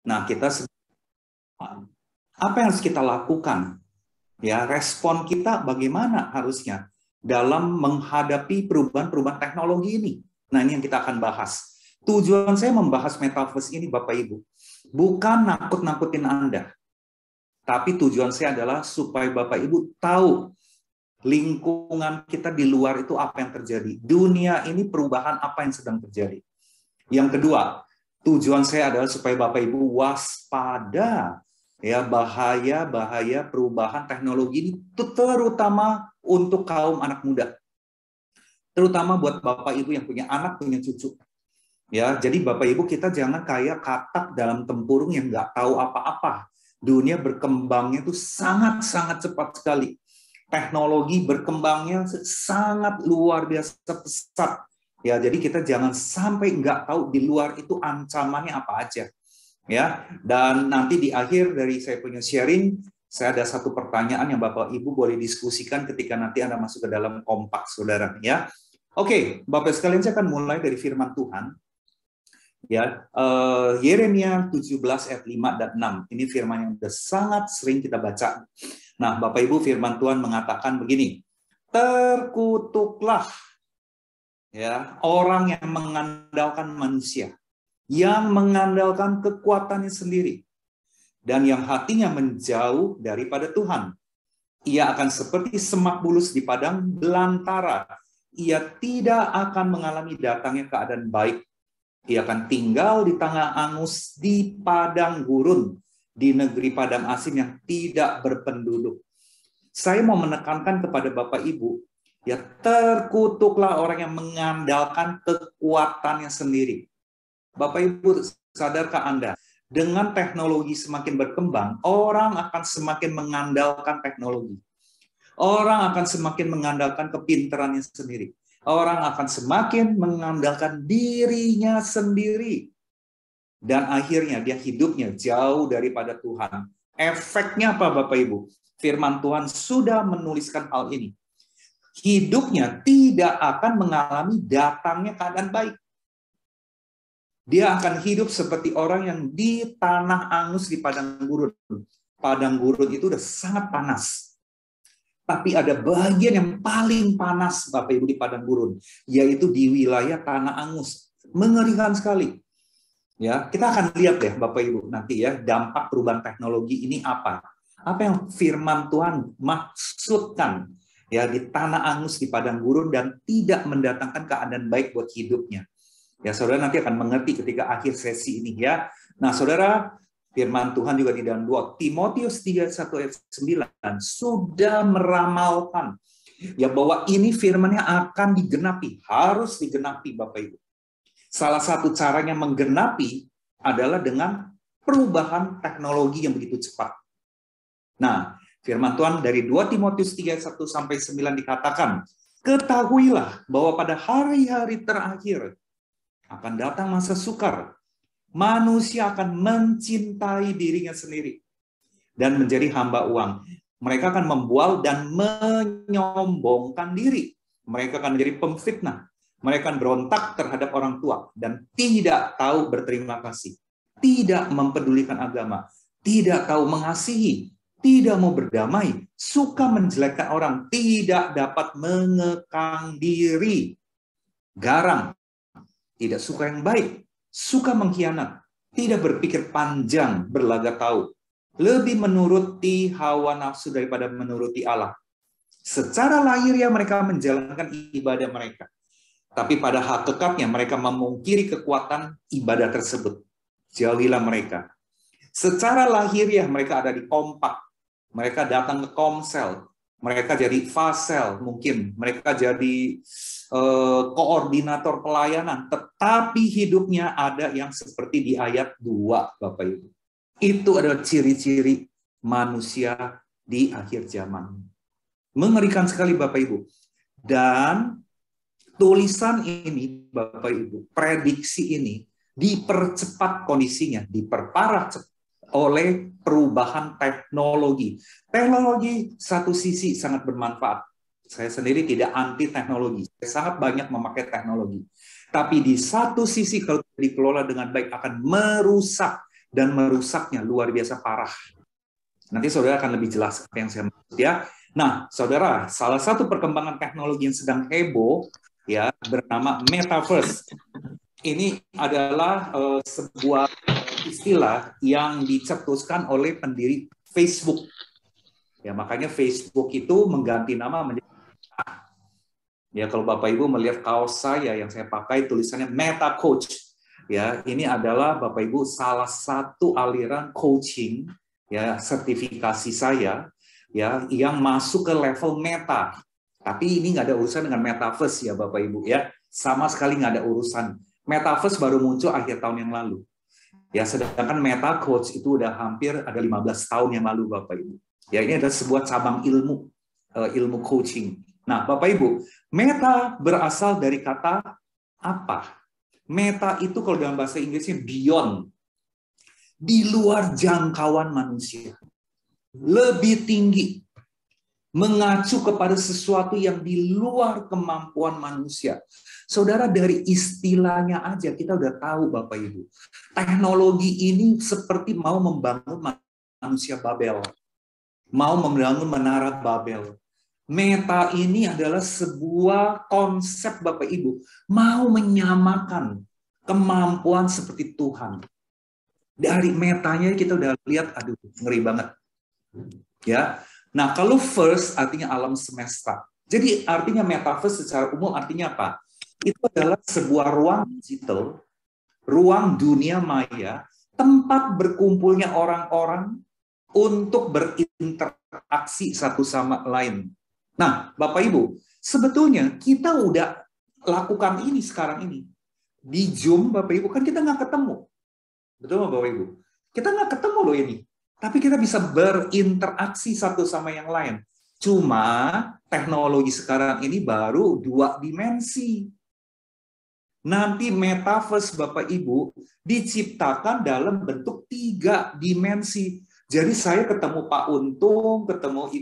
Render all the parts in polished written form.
Nah, apa yang harus kita lakukan? Ya, respon kita bagaimana harusnya dalam menghadapi perubahan-perubahan teknologi ini. Nah, ini yang kita akan bahas. Tujuan saya membahas metaverse ini, Bapak Ibu, bukan nakut-nakutin Anda. Tapi tujuan saya adalah supaya Bapak Ibu tahu lingkungan kita di luar itu apa yang terjadi. Dunia ini perubahan apa yang sedang terjadi. Yang kedua, tujuan saya adalah supaya Bapak Ibu waspada ya bahaya-bahaya perubahan teknologi ini, terutama untuk kaum anak muda. Terutama buat Bapak Ibu yang punya anak, punya cucu. Ya, jadi Bapak Ibu kita jangan kayak katak dalam tempurung yang nggak tahu apa-apa. Dunia berkembangnya itu sangat-sangat cepat sekali. Teknologi berkembangnya sangat luar biasa pesat. Ya, jadi kita jangan sampai nggak tahu di luar itu ancamannya apa aja. Ya, dan nanti di akhir dari saya punya sharing, saya ada satu pertanyaan yang Bapak Ibu boleh diskusikan ketika nanti Anda masuk ke dalam kompak, saudara. Ya, oke, Bapak sekalian, saya akan mulai dari firman Tuhan. Ya, Yeremia 17 ayat 5 dan 6. Ini firman yang sudah sangat sering kita baca. Nah, Bapak Ibu, firman Tuhan mengatakan begini, terkutuklah ya orang yang mengandalkan manusia, yang mengandalkan kekuatannya sendiri, dan yang hatinya menjauh daripada Tuhan. Ia akan seperti semak bulus di padang belantara. Ia tidak akan mengalami datangnya keadaan baik. Ia akan tinggal di tanah angus, di padang gurun, di negeri padang asing yang tidak berpenduduk. Saya mau menekankan kepada Bapak Ibu, ya terkutuklah orang yang mengandalkan kekuatannya sendiri. Bapak Ibu, sadarkah Anda, dengan teknologi semakin berkembang, orang akan semakin mengandalkan teknologi. Orang akan semakin mengandalkan kepintarannya sendiri. Orang akan semakin mengandalkan dirinya sendiri. Dan akhirnya dia hidupnya jauh daripada Tuhan. Efeknya apa Bapak Ibu? Firman Tuhan sudah menuliskan hal ini. Hidupnya tidak akan mengalami datangnya keadaan baik. Dia akan hidup seperti orang yang di tanah angus di padang gurun. Padang gurun itu udah sangat panas. Tapi ada bagian yang paling panas Bapak Ibu di padang gurun, yaitu di wilayah tanah angus. Mengerikan sekali. Ya, kita akan lihat deh Bapak Ibu nanti ya dampak perubahan teknologi ini apa. Apa yang firman Tuhan maksudkan ya di tanah angus di padang gurun dan tidak mendatangkan keadaan baik buat hidupnya. Ya, saudara nanti akan mengerti ketika akhir sesi ini ya. Nah, saudara, firman Tuhan juga di dalam 2 Timotius 3:1 ayat 9 sudah meramalkan ya bahwa ini firman-nya akan digenapi, harus digenapi Bapak Ibu. Salah satu caranya menggenapi adalah dengan perubahan teknologi yang begitu cepat. Nah, firman Tuhan dari 2 Timotius 3:1 sampai 9 dikatakan, ketahuilah bahwa pada hari-hari terakhir akan datang masa sukar. Manusia akan mencintai dirinya sendiri dan menjadi hamba uang. Mereka akan membual dan menyombongkan diri. Mereka akan menjadi pemfitnah. Mereka akan berontak terhadap orang tua dan tidak tahu berterima kasih. Tidak mempedulikan agama. Tidak tahu mengasihi. Tidak mau berdamai. Suka menjelekkan orang. Tidak dapat mengekang diri. Garang. Tidak suka yang baik, suka mengkhianat, tidak berpikir panjang, berlaga tahu, lebih menuruti hawa nafsu daripada menuruti Allah. Secara lahiriah mereka menjalankan ibadah mereka, tapi pada hakikatnya mereka memungkiri kekuatan ibadah tersebut. Jauhilah mereka. Secara lahiriah mereka ada di kompak, mereka datang ke komsel, mereka jadi fasel mungkin, mereka jadi koordinator pelayanan, tetapi hidupnya ada yang seperti di ayat 2, Bapak Ibu. Itu adalah ciri-ciri manusia di akhir zaman. Mengerikan sekali Bapak Ibu. Dan tulisan ini, Bapak Ibu, prediksi ini dipercepat kondisinya, diperparah oleh perubahan teknologi. Teknologi satu sisi sangat bermanfaat. Saya sendiri tidak anti teknologi. Saya sangat banyak memakai teknologi. Tapi di satu sisi kalau dikelola dengan baik akan merusak dan merusaknya luar biasa parah. Nanti saudara akan lebih jelas apa yang saya maksud ya. Nah, saudara, salah satu perkembangan teknologi yang sedang heboh ya bernama metaverse. Ini adalah sebuah istilah yang dicetuskan oleh pendiri Facebook. Ya, makanya Facebook itu mengganti nama menjadi ya, kalau Bapak Ibu melihat kaos saya yang saya pakai tulisannya Meta Coach. Ya, ini adalah Bapak Ibu salah satu aliran coaching ya, sertifikasi saya ya yang masuk ke level meta. Tapi ini nggak ada urusan dengan metaverse ya Bapak Ibu ya. Sama sekali nggak ada urusan. Metaverse baru muncul akhir tahun yang lalu. Ya, sedangkan Meta Coach itu udah hampir ada 15 tahun yang lalu Bapak Ibu. Ya, ini adalah sebuah cabang ilmu coaching. Nah, Bapak Ibu, meta berasal dari kata apa? Meta itu kalau dalam bahasa Inggrisnya beyond, di luar jangkauan manusia, lebih tinggi, mengacu kepada sesuatu yang di luar kemampuan manusia. Saudara, dari istilahnya aja kita udah tahu Bapak Ibu, teknologi ini seperti mau membangun manusia Babel, mau membangun menara Babel. Meta ini adalah sebuah konsep Bapak Ibu, mau menyamakan kemampuan seperti Tuhan. Dari metanya kita udah lihat, aduh, ngeri banget. Ya. Nah, kalau first artinya alam semesta. Jadi artinya metaverse secara umum artinya apa? Itu adalah sebuah ruang digital, ruang dunia maya, tempat berkumpulnya orang-orang untuk berinteraksi satu sama lain. Nah, Bapak Ibu, sebetulnya kita udah lakukan ini sekarang ini. Di Zoom, Bapak Ibu, kan kita nggak ketemu. Betul Bapak Ibu? Kita nggak ketemu loh ini. Tapi kita bisa berinteraksi satu sama yang lain. Cuma teknologi sekarang ini baru 2 dimensi. Nanti metaverse Bapak Ibu diciptakan dalam bentuk 3 dimensi. Jadi saya ketemu Pak Untung, ketemu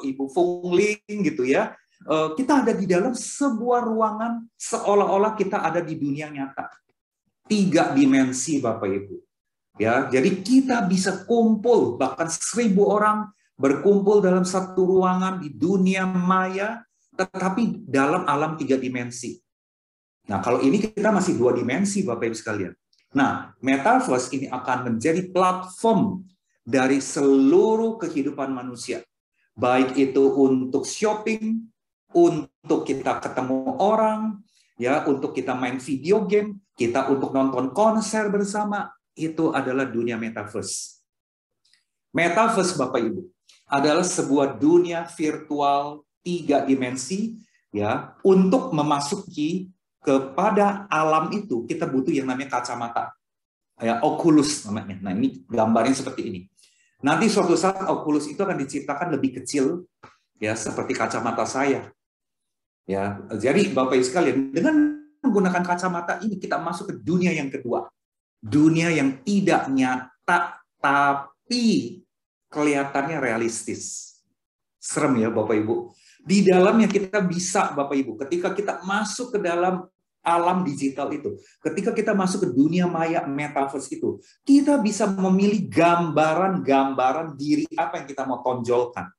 Ibu Fungling gitu ya. Kita ada di dalam sebuah ruangan seolah-olah kita ada di dunia nyata. 3 dimensi Bapak Ibu. Ya, jadi kita bisa kumpul bahkan 1000 orang berkumpul dalam satu ruangan di dunia maya, tetapi dalam alam 3 dimensi. Nah, kalau ini kita masih 2 dimensi Bapak Ibu sekalian. Nah, metaverse ini akan menjadi platform dari seluruh kehidupan manusia. Baik itu untuk shopping, untuk kita ketemu orang, ya, untuk kita main video game, kita untuk nonton konser bersama, itu adalah dunia metaverse. Metaverse Bapak Ibu adalah sebuah dunia virtual 3 dimensi ya, untuk memasuki kepada alam itu kita butuh yang namanya kacamata. Ya, Oculus namanya. Nah, ini gambarnya seperti ini. Nanti suatu saat Oculus itu akan diciptakan lebih kecil ya, seperti kacamata saya. Ya, jadi Bapak Ibu sekalian, dengan menggunakan kacamata ini kita masuk ke dunia yang kedua. Dunia yang tidak nyata tapi kelihatannya realistis. Serem ya Bapak Ibu. Di dalamnya kita bisa Bapak Ibu, ketika kita masuk ke dalam alam digital itu, ketika kita masuk ke dunia maya metaverse itu, kita bisa memilih gambaran-gambaran diri apa yang kita mau tonjolkan.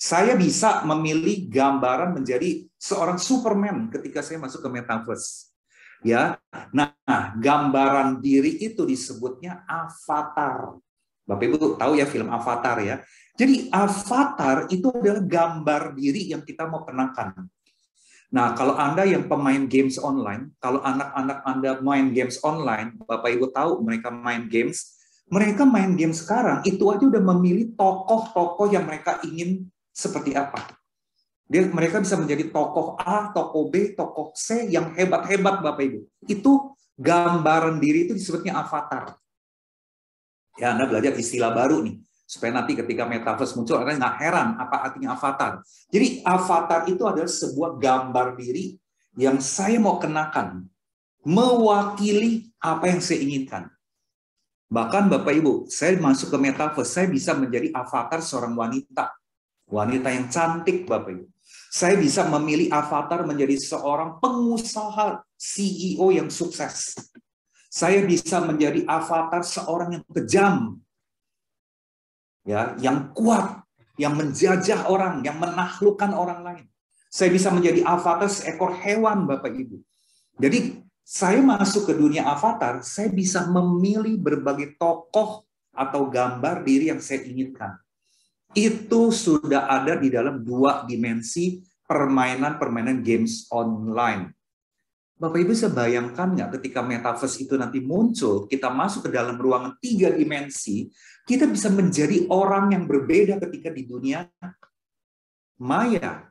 Saya bisa memilih gambaran menjadi seorang Superman ketika saya masuk ke metaverse. Ya, nah gambaran diri itu disebutnya avatar. Bapak Ibu tahu ya film Avatar ya. Jadi avatar itu adalah gambar diri yang kita mau kenakan. Nah, kalau Anda yang pemain games online, kalau anak-anak Anda main games online, Bapak Ibu tahu mereka main games sekarang itu aja udah memilih tokoh-tokoh yang mereka ingin seperti apa. Mereka bisa menjadi tokoh A, tokoh B, tokoh C yang hebat-hebat Bapak Ibu. Itu gambaran diri itu disebutnya avatar. Ya, Anda belajar istilah baru nih. Supaya nanti ketika metaverse muncul, Anda nggak heran apa artinya avatar. Jadi avatar itu adalah sebuah gambar diri yang saya mau kenakan. Mewakili apa yang saya inginkan. Bahkan Bapak Ibu, saya masuk ke metaverse, saya bisa menjadi avatar seorang wanita. Wanita yang cantik Bapak Ibu. Saya bisa memilih avatar menjadi seorang pengusaha CEO yang sukses. Saya bisa menjadi avatar seorang yang kejam, ya, yang kuat, yang menjajah orang, yang menaklukkan orang lain. Saya bisa menjadi avatar seekor hewan, Bapak Ibu. Jadi saya masuk ke dunia avatar, saya bisa memilih berbagai tokoh atau gambar diri yang saya inginkan. Itu sudah ada di dalam 2 dimensi permainan games online. Bapak Ibu bisa bayangkan nggak ketika metaverse itu nanti muncul, kita masuk ke dalam ruangan 3 dimensi, kita bisa menjadi orang yang berbeda ketika di dunia maya.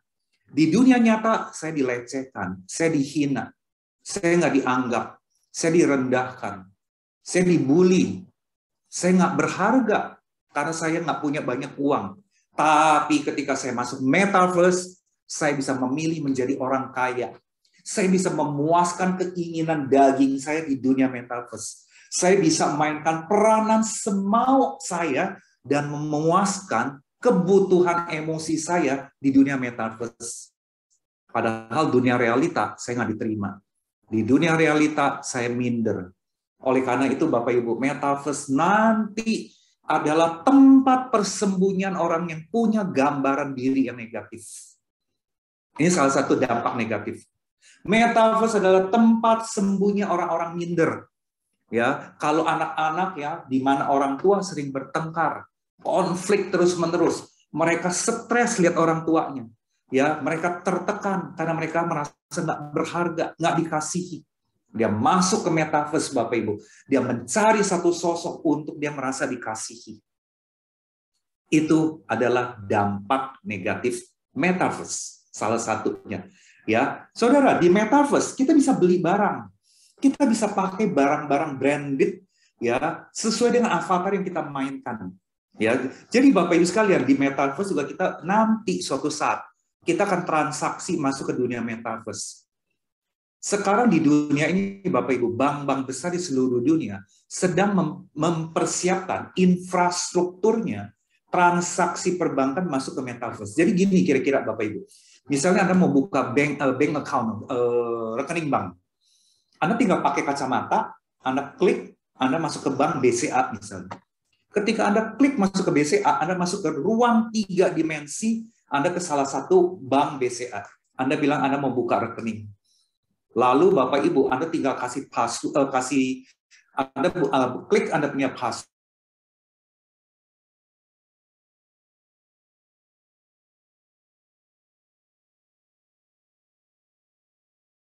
Di dunia nyata saya dilecehkan, saya dihina, saya nggak dianggap, saya direndahkan, saya dibully, saya nggak berharga karena saya nggak punya banyak uang. Tapi ketika saya masuk metaverse, saya bisa memilih menjadi orang kaya. Saya bisa memuaskan keinginan daging saya di dunia metaverse. Saya bisa mainkan peranan semau saya dan memuaskan kebutuhan emosi saya di dunia metaverse. Padahal dunia realita saya nggak diterima. Di dunia realita saya minder. Oleh karena itu Bapak Ibu, metaverse nanti adalah tempat persembunyian orang yang punya gambaran diri yang negatif. Ini salah satu dampak negatif. Metaverse adalah tempat sembunyi orang-orang minder. Ya, kalau anak-anak ya, di mana orang tua sering bertengkar, konflik terus-menerus, mereka stres lihat orang tuanya. Ya, mereka tertekan karena mereka merasa nggak berharga, nggak dikasihi. Dia masuk ke metaverse, Bapak Ibu. Dia mencari satu sosok untuk dia merasa dikasihi. Itu adalah dampak negatif metaverse, salah satunya. Ya, saudara, di metaverse kita bisa beli barang, kita bisa pakai barang-barang branded, ya, sesuai dengan avatar yang kita mainkan. Ya, jadi Bapak Ibu sekalian, di metaverse juga kita nanti suatu saat kita akan transaksi masuk ke dunia metaverse. Sekarang di dunia ini, Bapak Ibu, bank-bank besar di seluruh dunia sedang mempersiapkan infrastrukturnya transaksi perbankan masuk ke metaverse. Jadi gini kira-kira Bapak Ibu, misalnya Anda mau buka bank account, rekening bank, Anda tinggal pakai kacamata, Anda klik, Anda masuk ke bank BCA misalnya. Ketika Anda klik masuk ke BCA, Anda masuk ke ruang 3 dimensi, Anda ke salah satu bank BCA. Anda bilang Anda mau buka rekening. Lalu Bapak Ibu, Anda tinggal kasih password, Anda klik Anda punya password.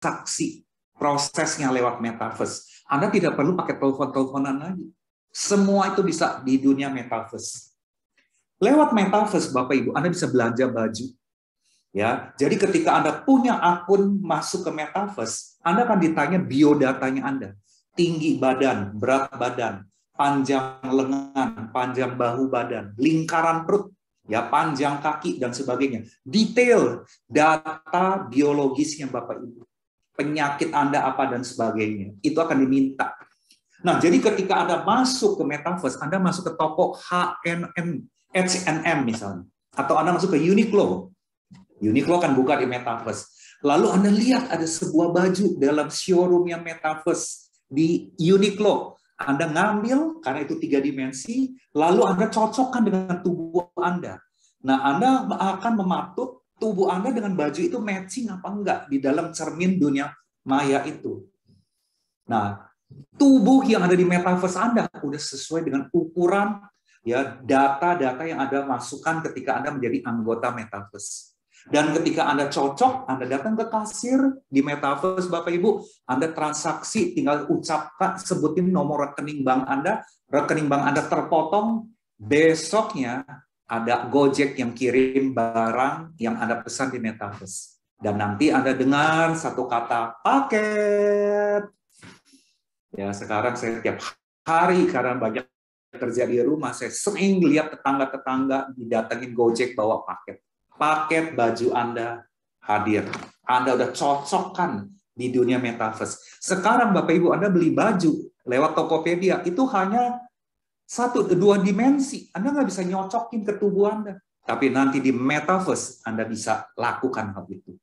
Saksi prosesnya lewat metaverse. Anda tidak perlu pakai telepon-teleponan lagi. Semua itu bisa di dunia metaverse. Lewat metaverse, Bapak Ibu, Anda bisa belanja baju. Ya, jadi ketika Anda punya akun masuk ke metaverse, Anda akan ditanya biodatanya Anda. Tinggi badan, berat badan, panjang lengan, panjang bahu badan, lingkaran perut, ya, panjang kaki dan sebagainya. Detail data biologisnya Bapak Ibu. Penyakit Anda apa dan sebagainya. Itu akan diminta. Nah, jadi ketika Anda masuk ke metaverse, Anda masuk ke toko H&M misalnya, atau Anda masuk ke Uniqlo. Uniqlo kan buka di metaverse. Lalu Anda lihat ada sebuah baju dalam showroom yang metaverse di Uniqlo. Anda ngambil, karena itu 3 dimensi, lalu Anda cocokkan dengan tubuh Anda. Nah, Anda akan mematut tubuh Anda dengan baju itu matching apa enggak di dalam cermin dunia maya itu. Nah, tubuh yang ada di metaverse Anda udah sesuai dengan ukuran, ya, data-data yang Anda masukkan ketika Anda menjadi anggota metaverse. Dan ketika Anda cocok, Anda datang ke kasir di metaverse, Bapak Ibu, Anda transaksi, tinggal ucapkan, sebutin nomor rekening bank Anda terpotong, besoknya ada Gojek yang kirim barang yang Anda pesan di metaverse. Dan nanti Anda dengar satu kata, paket. Ya, sekarang saya tiap hari, karena banyak kerja di rumah, saya sering lihat tetangga-tetangga didatengin Gojek bawa paket. Paket baju Anda hadir. Anda udah cocokkan di dunia metaverse. Sekarang Bapak Ibu, Anda beli baju lewat Tokopedia, itu hanya 1-2 dimensi. Anda nggak bisa nyocokin ke tubuh Anda. Tapi nanti di metaverse, Anda bisa lakukan hal itu.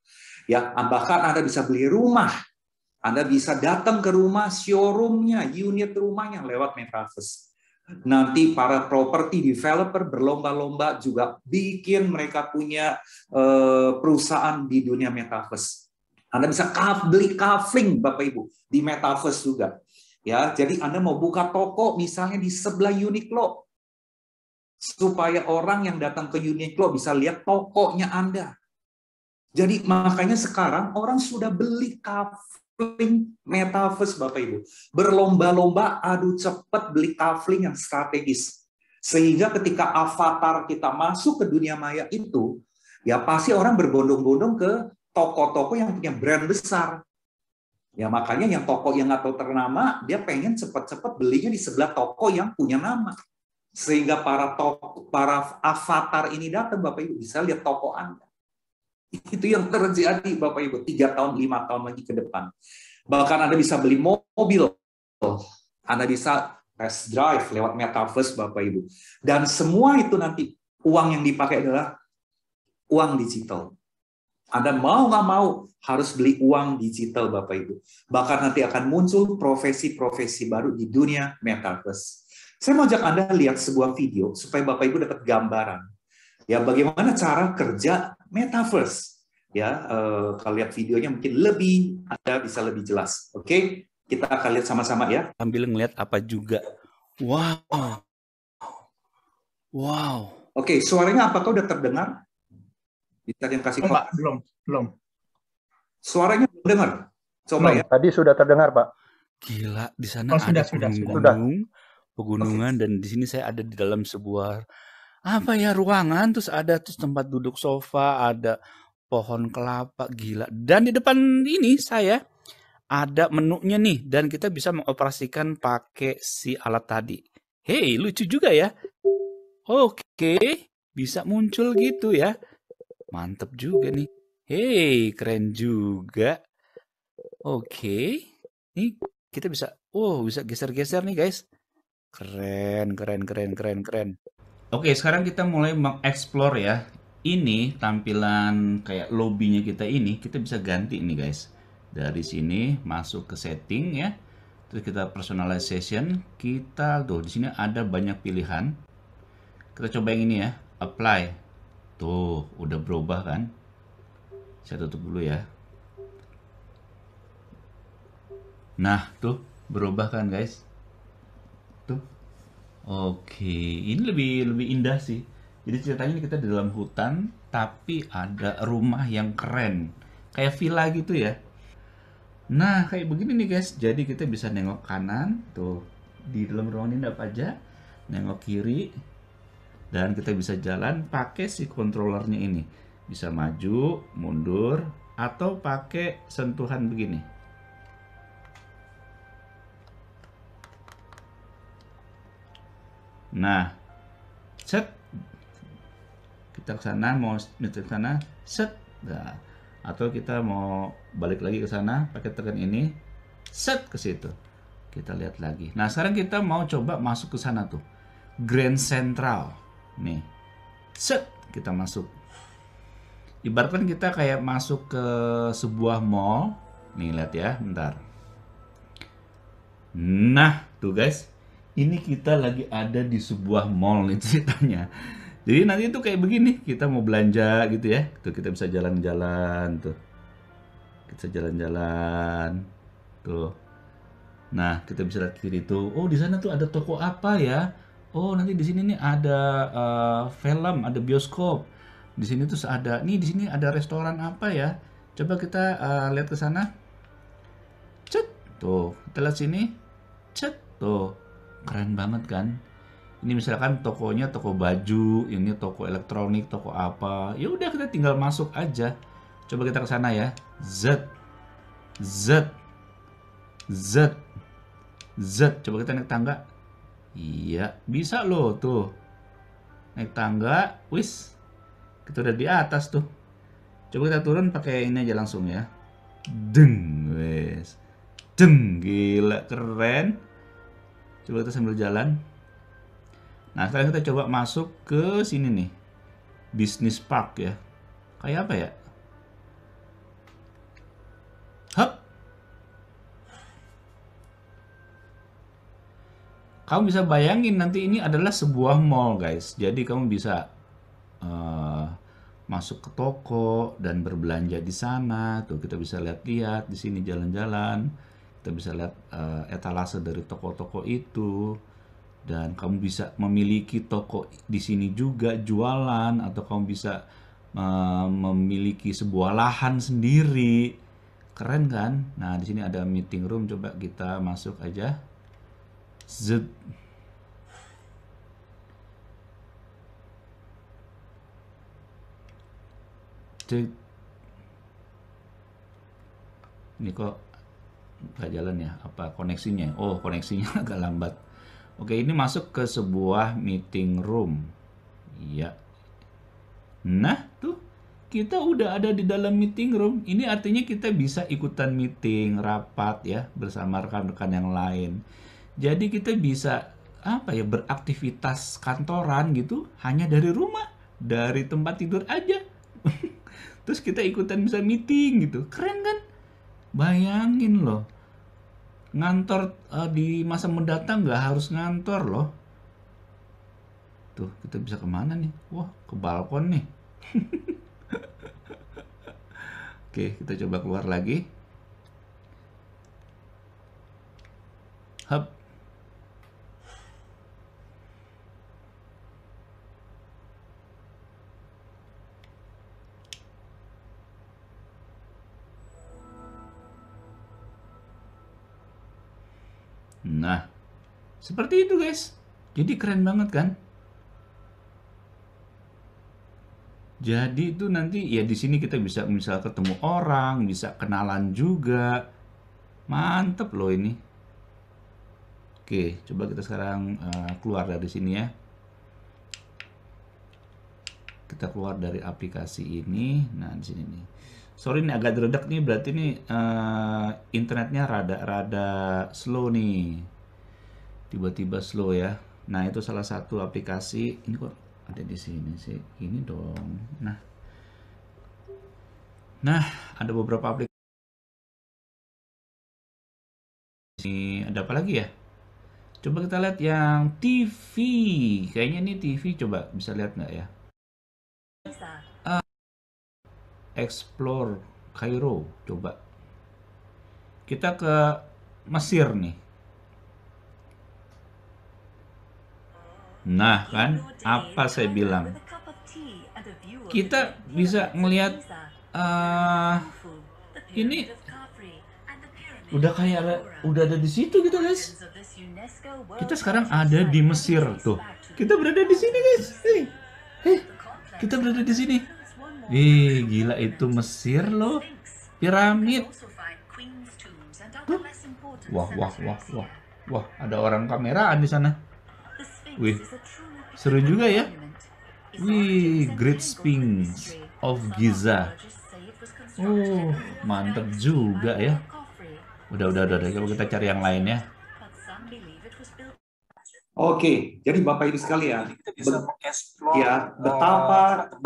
Ya, bahkan Anda bisa beli rumah. Anda bisa datang ke rumah, showroomnya, unit rumahnya lewat Metaverse. Nanti para property developer berlomba-lomba juga bikin mereka punya perusahaan di dunia Metaverse. Anda bisa beli kafling Bapak Ibu di Metaverse juga. Ya, jadi Anda mau buka toko misalnya di sebelah Uniqlo supaya orang yang datang ke Uniqlo bisa lihat tokonya Anda. Jadi makanya sekarang orang sudah beli kafling Metaverse Bapak Ibu. Berlomba-lomba adu cepat beli kafling yang strategis. Sehingga ketika avatar kita masuk ke dunia maya itu, ya pasti orang berbondong-bondong ke toko-toko yang punya brand besar. Ya makanya yang toko yang atau ternama, dia pengen cepat-cepat belinya di sebelah toko yang punya nama. Sehingga para avatar ini datang Bapak Ibu bisa lihat toko Anda. Itu yang terjadi Bapak Ibu 3 tahun, 5 tahun lagi ke depan. Bahkan Anda bisa beli mobil, Anda bisa test drive lewat Metaverse Bapak Ibu. Dan semua itu nanti uang yang dipakai adalah uang digital. Anda mau nggak mau harus beli uang digital Bapak Ibu. Bahkan nanti akan muncul profesi-profesi baru di dunia Metaverse. Saya mau ajak Anda lihat sebuah video supaya Bapak Ibu dapat gambaran. Ya, bagaimana cara kerja Metaverse? Ya, kalau lihat videonya mungkin Anda bisa lebih jelas. Oke, kita akan lihat sama-sama ya. Sambil ngeliat apa juga. Wow. Wow. Oke, suaranya apakah udah terdengar? Bisa yang kasih Pak, belum. Suaranya belum dengar. Coba belum. ya. Tadi sudah terdengar, Pak. Gila, di sana ada gunung-gunung, pegunungan, dan di sini saya ada di dalam sebuah ruangan, terus tempat duduk sofa, ada pohon kelapa, gila. Dan di depan ini saya ada menunya nih, dan kita bisa mengoperasikan pakai si alat tadi. Hey, lucu juga ya. Oke, bisa muncul gitu ya. Mantep juga nih. Hey, keren juga. Oke. Nih kita bisa geser-geser nih guys. Keren. Oke, sekarang kita mulai mengeksplor ya. Ini tampilan kayak lobbynya kita ini, kita bisa ganti nih guys. Dari sini masuk ke setting ya. Terus kita personalization, kita tuh di sini ada banyak pilihan. Kita coba yang ini ya, apply. Tuh, udah berubah kan? Saya tutup dulu ya. Nah, tuh berubah kan guys? Tuh. Oke, ini lebih indah sih. Jadi ceritanya kita di dalam hutan, tapi ada rumah yang keren. Kayak villa gitu ya. Nah, kayak begini nih guys. Jadi kita bisa nengok kanan, tuh. Di dalam ruangan ini apa aja. Nengok kiri. Dan kita bisa jalan pakai si controllernya ini. Bisa maju, mundur, atau pakai sentuhan begini. Nah, set. Kita ke sana, mau ke sana, set. Nah, atau kita mau balik lagi ke sana, pakai tekan ini, set ke situ. Kita lihat lagi. Nah, sekarang kita mau coba masuk ke sana tuh. Grand Central. Nih. Set, kita masuk. Ibaratkan kita kayak masuk ke sebuah mall. Nih, lihat ya, bentar. Nah, tuh guys. Ini kita lagi ada di sebuah mall nih ceritanya. Jadi nanti itu kayak begini, kita mau belanja gitu ya. Tuh kita bisa jalan-jalan tuh. Kita jalan-jalan. Tuh. Nah, kita bisa lihat kiri tuh. Oh, di sana tuh ada toko apa ya? Oh, nanti di sini nih ada film, ada bioskop. Di sini tuh di sini ada restoran apa ya? Coba kita lihat ke sana. Cet. Tuh, kita lihat sini. Cet. Tuh. Keren banget kan? Ini misalkan tokonya toko baju, ini toko elektronik, toko apa. Ya udah kita tinggal masuk aja. Coba kita ke sana ya. Z. Coba kita naik tangga. Iya, bisa loh tuh. Naik tangga, wis. Kita udah di atas tuh. Coba kita turun pakai ini aja langsung ya. Deng, wis. Deng, gila keren. Coba kita sambil jalan. Nah, sekarang kita coba masuk ke sini nih. Business Park ya. Kayak apa ya? Hup. kamu bisa bayangin nanti ini adalah sebuah mall, guys. Jadi kamu bisa masuk ke toko dan berbelanja di sana. Tuh kita bisa lihat-lihat di sini jalan-jalan. Kita bisa lihat etalase dari toko-toko itu. Dan kamu bisa memiliki toko di sini juga jualan, atau kamu bisa memiliki sebuah lahan sendiri. Keren kan? Nah, di sini ada meeting room, coba kita masuk aja. Zet. Ini kok nggak jalan ya? Apa koneksinya? Oh, koneksinya agak lambat. Oke, ini masuk ke sebuah meeting room. Iya. Nah, tuh kita udah ada di dalam meeting room. Ini artinya kita bisa ikutan meeting, rapat ya bersama rekan-rekan yang lain. Jadi kita bisa apa ya, beraktivitas kantoran gitu hanya dari rumah, dari tempat tidur aja. Terus kita ikutan bisa meeting gitu. Keren kan? Bayangin loh. Ngantor di masa mendatang nggak harus ngantor loh. Tuh, kita bisa kemana nih? Wah, ke balkon nih. Oke, kita coba keluar lagi. Hup. Nah, seperti itu guys. Jadi keren banget kan? Jadi itu nanti ya di sini kita bisa misal ketemu orang, bisa kenalan juga. Mantep loh ini. Oke, coba kita sekarang keluar dari sini ya. Kita keluar dari aplikasi ini. Nah, di sini nih. Sorry nih agak dredak nih, berarti nih internetnya rada slow nih. Tiba-tiba slow ya. Nah, itu salah satu aplikasi. Ini kok ada di sini sih. Ini dong. Nah, ada beberapa aplikasi. Ini ada apa lagi ya? Coba kita lihat yang TV. Kayaknya ini TV, coba bisa lihat nggak ya? Explore Cairo, coba. Kita ke Mesir nih. Nah, kan apa saya bilang? Kita bisa melihat ini udah ada di situ gitu guys. Kita sekarang ada di Mesir tuh. Kita berada di sini guys. Kita berada di sini. Gila itu Mesir loh. Piramid. Tuh. Wah, ada orang kameraan di sana. Wih, seru juga ya. Wih, Great Sphinx of Giza. Oh, mantep juga ya. Udah. Coba kita cari yang lain ya. Oke, jadi Bapak Ibu sekalian, betapa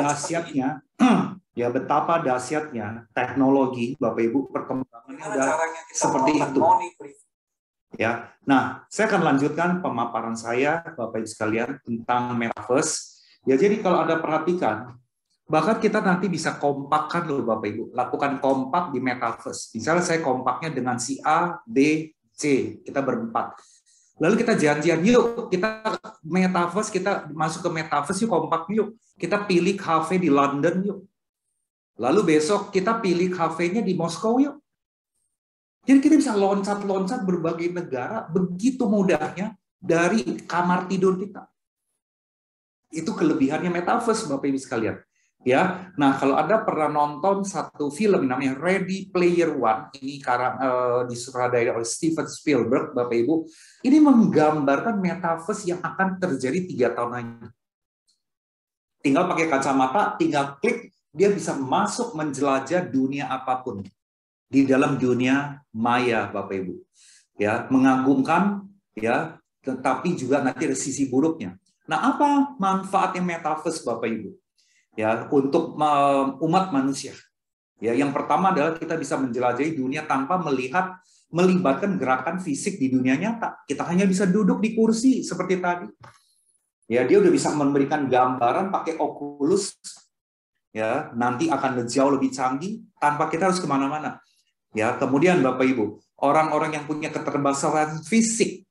dahsyatnya teknologi, Bapak Ibu, perkembangannya udah seperti itu. Ya, nah saya akan lanjutkan pemaparan saya, Bapak Ibu sekalian, tentang metaverse. Ya, jadi kalau Anda perhatikan, bahkan kita nanti bisa kompakkan loh Bapak Ibu, lakukan kompak di metaverse. Misalnya saya kompaknya dengan si A, B, C, kita berempat. Lalu kita janjian, yuk kita metaverse, kita masuk ke metaverse, yuk kompak yuk. Kita pilih cafe di London yuk. Lalu besok kita pilih kafenya di Moskow yuk. Jadi kita bisa loncat-loncat berbagai negara begitu mudahnya dari kamar tidur kita. Itu kelebihannya metaverse, Bapak Ibu sekalian. Ya, nah kalau Anda pernah nonton satu film namanya Ready Player One, ini disutradarai oleh Steven Spielberg, Bapak Ibu, ini menggambarkan metaverse yang akan terjadi 3 tahun lagi. Tinggal pakai kacamata, tinggal klik, dia bisa masuk menjelajah dunia apapun di dalam dunia maya, Bapak Ibu. Ya, mengagumkan, ya, tetapi juga nanti ada sisi buruknya. Nah, apa manfaatnya metaverse, Bapak Ibu? Ya, untuk umat manusia. Ya, yang pertama adalah kita bisa menjelajahi dunia tanpa melihat melibatkan gerakan fisik di dunia nyata. Kita hanya bisa duduk di kursi seperti tadi. Ya, dia udah bisa memberikan gambaran pakai Oculus. Ya, nanti akan jauh lebih canggih tanpa kita harus kemana-mana. Ya, kemudian Bapak Ibu, orang-orang yang punya keterbatasan fisik,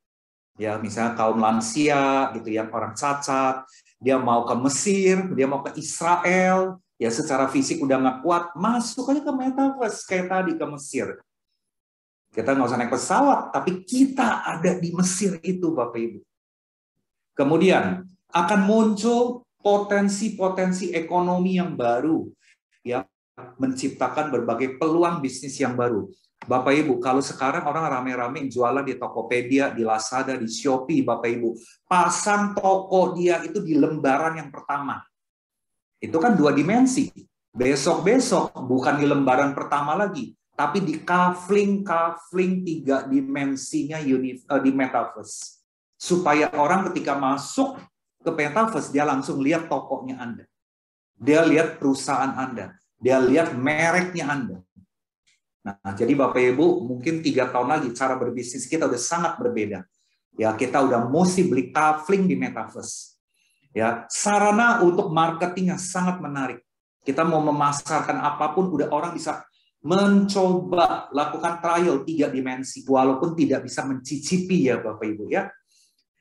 ya misalnya kaum lansia, gitu ya, orang cacat, dia mau ke Mesir, dia mau ke Israel, ya secara fisik udah nggak kuat, masuk aja ke metaverse kayak tadi ke Mesir. Kita nggak usah naik pesawat, tapi kita ada di Mesir itu, Bapak Ibu. Kemudian akan muncul potensi-potensi ekonomi yang baru, ya, menciptakan berbagai peluang bisnis yang baru. Bapak Ibu, kalau sekarang orang rame-rame jualan di Tokopedia, di Lazada, di Shopee, Bapak Ibu, pasang toko dia itu di lembaran yang pertama. Itu kan 2 dimensi. Besok-besok bukan di lembaran pertama lagi, tapi di kafling 3 dimensinya di metaverse. Supaya orang ketika masuk ke metaverse, dia langsung lihat tokonya Anda. Dia lihat perusahaan Anda. Dia lihat mereknya Anda. Nah, jadi Bapak Ibu, mungkin 3 tahun lagi cara berbisnis kita udah sangat berbeda. Ya, kita udah mesti beli kafling di metaverse. Ya, sarana untuk marketing yang sangat menarik. Kita mau memasarkan apapun, udah orang bisa mencoba lakukan trial 3 dimensi, walaupun tidak bisa mencicipi ya Bapak Ibu ya.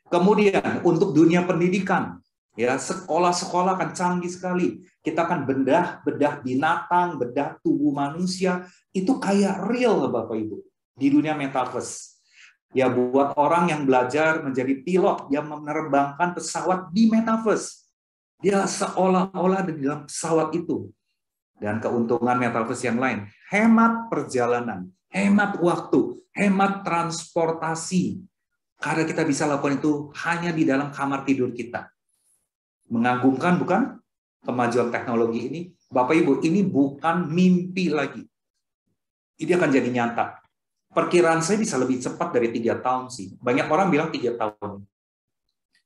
Kemudian untuk dunia pendidikan, ya sekolah-sekolah akan canggih sekali. Kita akan bedah binatang, bedah tubuh manusia, itu kayak real Bapak Ibu di dunia metaverse. Ya buat orang yang belajar menjadi pilot, dia menerbangkan pesawat di metaverse. Dia seolah-olah ada di dalam pesawat itu. Dan keuntungan metaverse yang lain, hemat perjalanan, hemat waktu, hemat transportasi. Karena kita bisa lakukan itu hanya di dalam kamar tidur kita. Mengagumkan bukan? Kemajuan teknologi ini. Bapak Ibu, ini bukan mimpi lagi. Ini akan jadi nyata. Perkiraan saya bisa lebih cepat dari 3 tahun sih. Banyak orang bilang 3 tahun.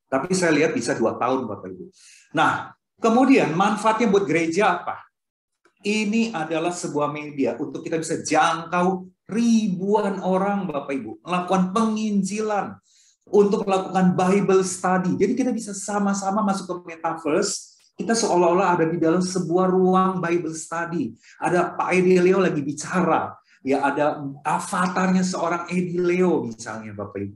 Tapi saya lihat bisa 2 tahun Bapak Ibu. Nah, kemudian manfaatnya buat gereja apa? Ini adalah sebuah media untuk kita bisa jangkau ribuan orang Bapak Ibu. Melakukan penginjilan. Untuk melakukan Bible study. Jadi kita bisa sama-sama masuk ke metaverse. Kita seolah-olah ada di dalam sebuah ruang Bible study. Ada Pak Edi Leo lagi bicara. Ya, ada avatarnya seorang Edi Leo misalnya Bapak Ibu.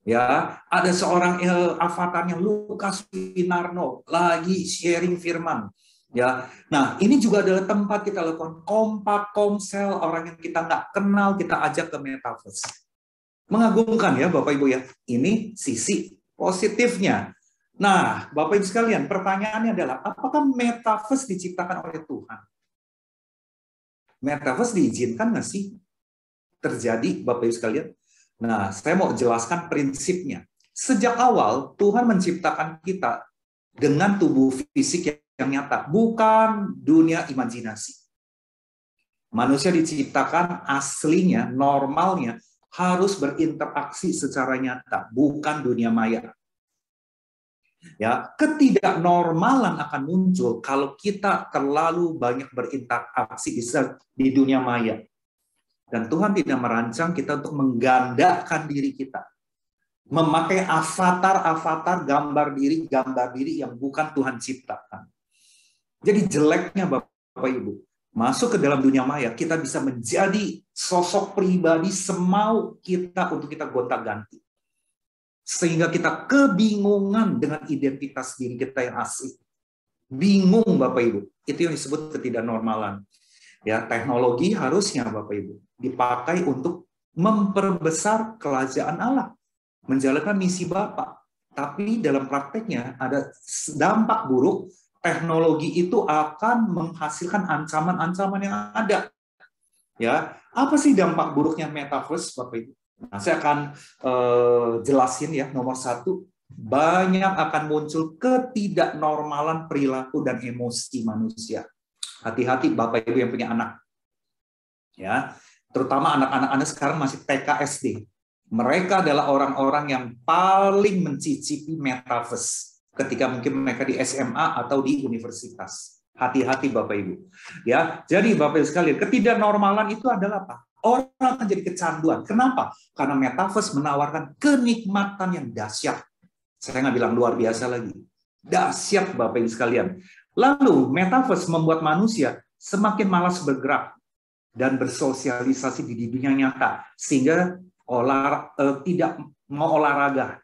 Ya, ada seorang avatarnya Lukas Winarno lagi sharing firman. Ya, nah ini juga adalah tempat kita lakukan kompak, komsel, orang yang kita nggak kenal kita ajak ke metaverse. Mengagumkan ya Bapak Ibu ya. Ini sisi positifnya. Nah, Bapak Ibu sekalian, pertanyaannya adalah apakah metaverse diciptakan oleh Tuhan? Metaverse diizinkan nggak sih terjadi Bapak Ibu sekalian? Nah, saya mau jelaskan prinsipnya. Sejak awal Tuhan menciptakan kita dengan tubuh fisik yang nyata, bukan dunia imajinasi. Manusia diciptakan aslinya, normalnya harus berinteraksi secara nyata, bukan dunia maya. Ya, ketidaknormalan akan muncul kalau kita terlalu banyak berinteraksi di dunia maya. Dan Tuhan tidak merancang kita untuk menggandakan diri kita. Memakai avatar-avatar gambar diri yang bukan Tuhan ciptakan. Jadi jeleknya Bapak Ibu, masuk ke dalam dunia maya, kita bisa menjadi sosok pribadi semau kita untuk kita gonta-ganti. Sehingga kita kebingungan dengan identitas diri kita yang asli. Bingung Bapak Ibu. Itu yang disebut ketidaknormalan. Ya, teknologi harusnya Bapak Ibu dipakai untuk memperbesar kerajaan Allah. Menjalankan misi Bapa. Tapi dalam prakteknya ada dampak buruk. Teknologi itu akan menghasilkan ancaman-ancaman yang ada. Ya, apa sih dampak buruknya metaverse, Bapak Ibu? Nah, saya akan jelasin ya. Nomor 1, banyak akan muncul ketidaknormalan perilaku dan emosi manusia. Hati-hati Bapak Ibu yang punya anak. Ya, terutama anak-anak Anda sekarang masih TK SD. Mereka adalah orang-orang yang paling mencicipi metaverse ketika mungkin mereka di SMA atau di universitas. Hati-hati Bapak Ibu. Ya, jadi Bapak Ibu sekalian, ketidaknormalan itu adalah apa? Orang akan jadi kecanduan. Kenapa? Karena metaverse menawarkan kenikmatan yang dahsyat. Saya nggak bilang luar biasa lagi. Dahsyat Bapak Ibu sekalian. Lalu metaverse membuat manusia semakin malas bergerak dan bersosialisasi di dunia nyata. Sehingga tidak mau olahraga.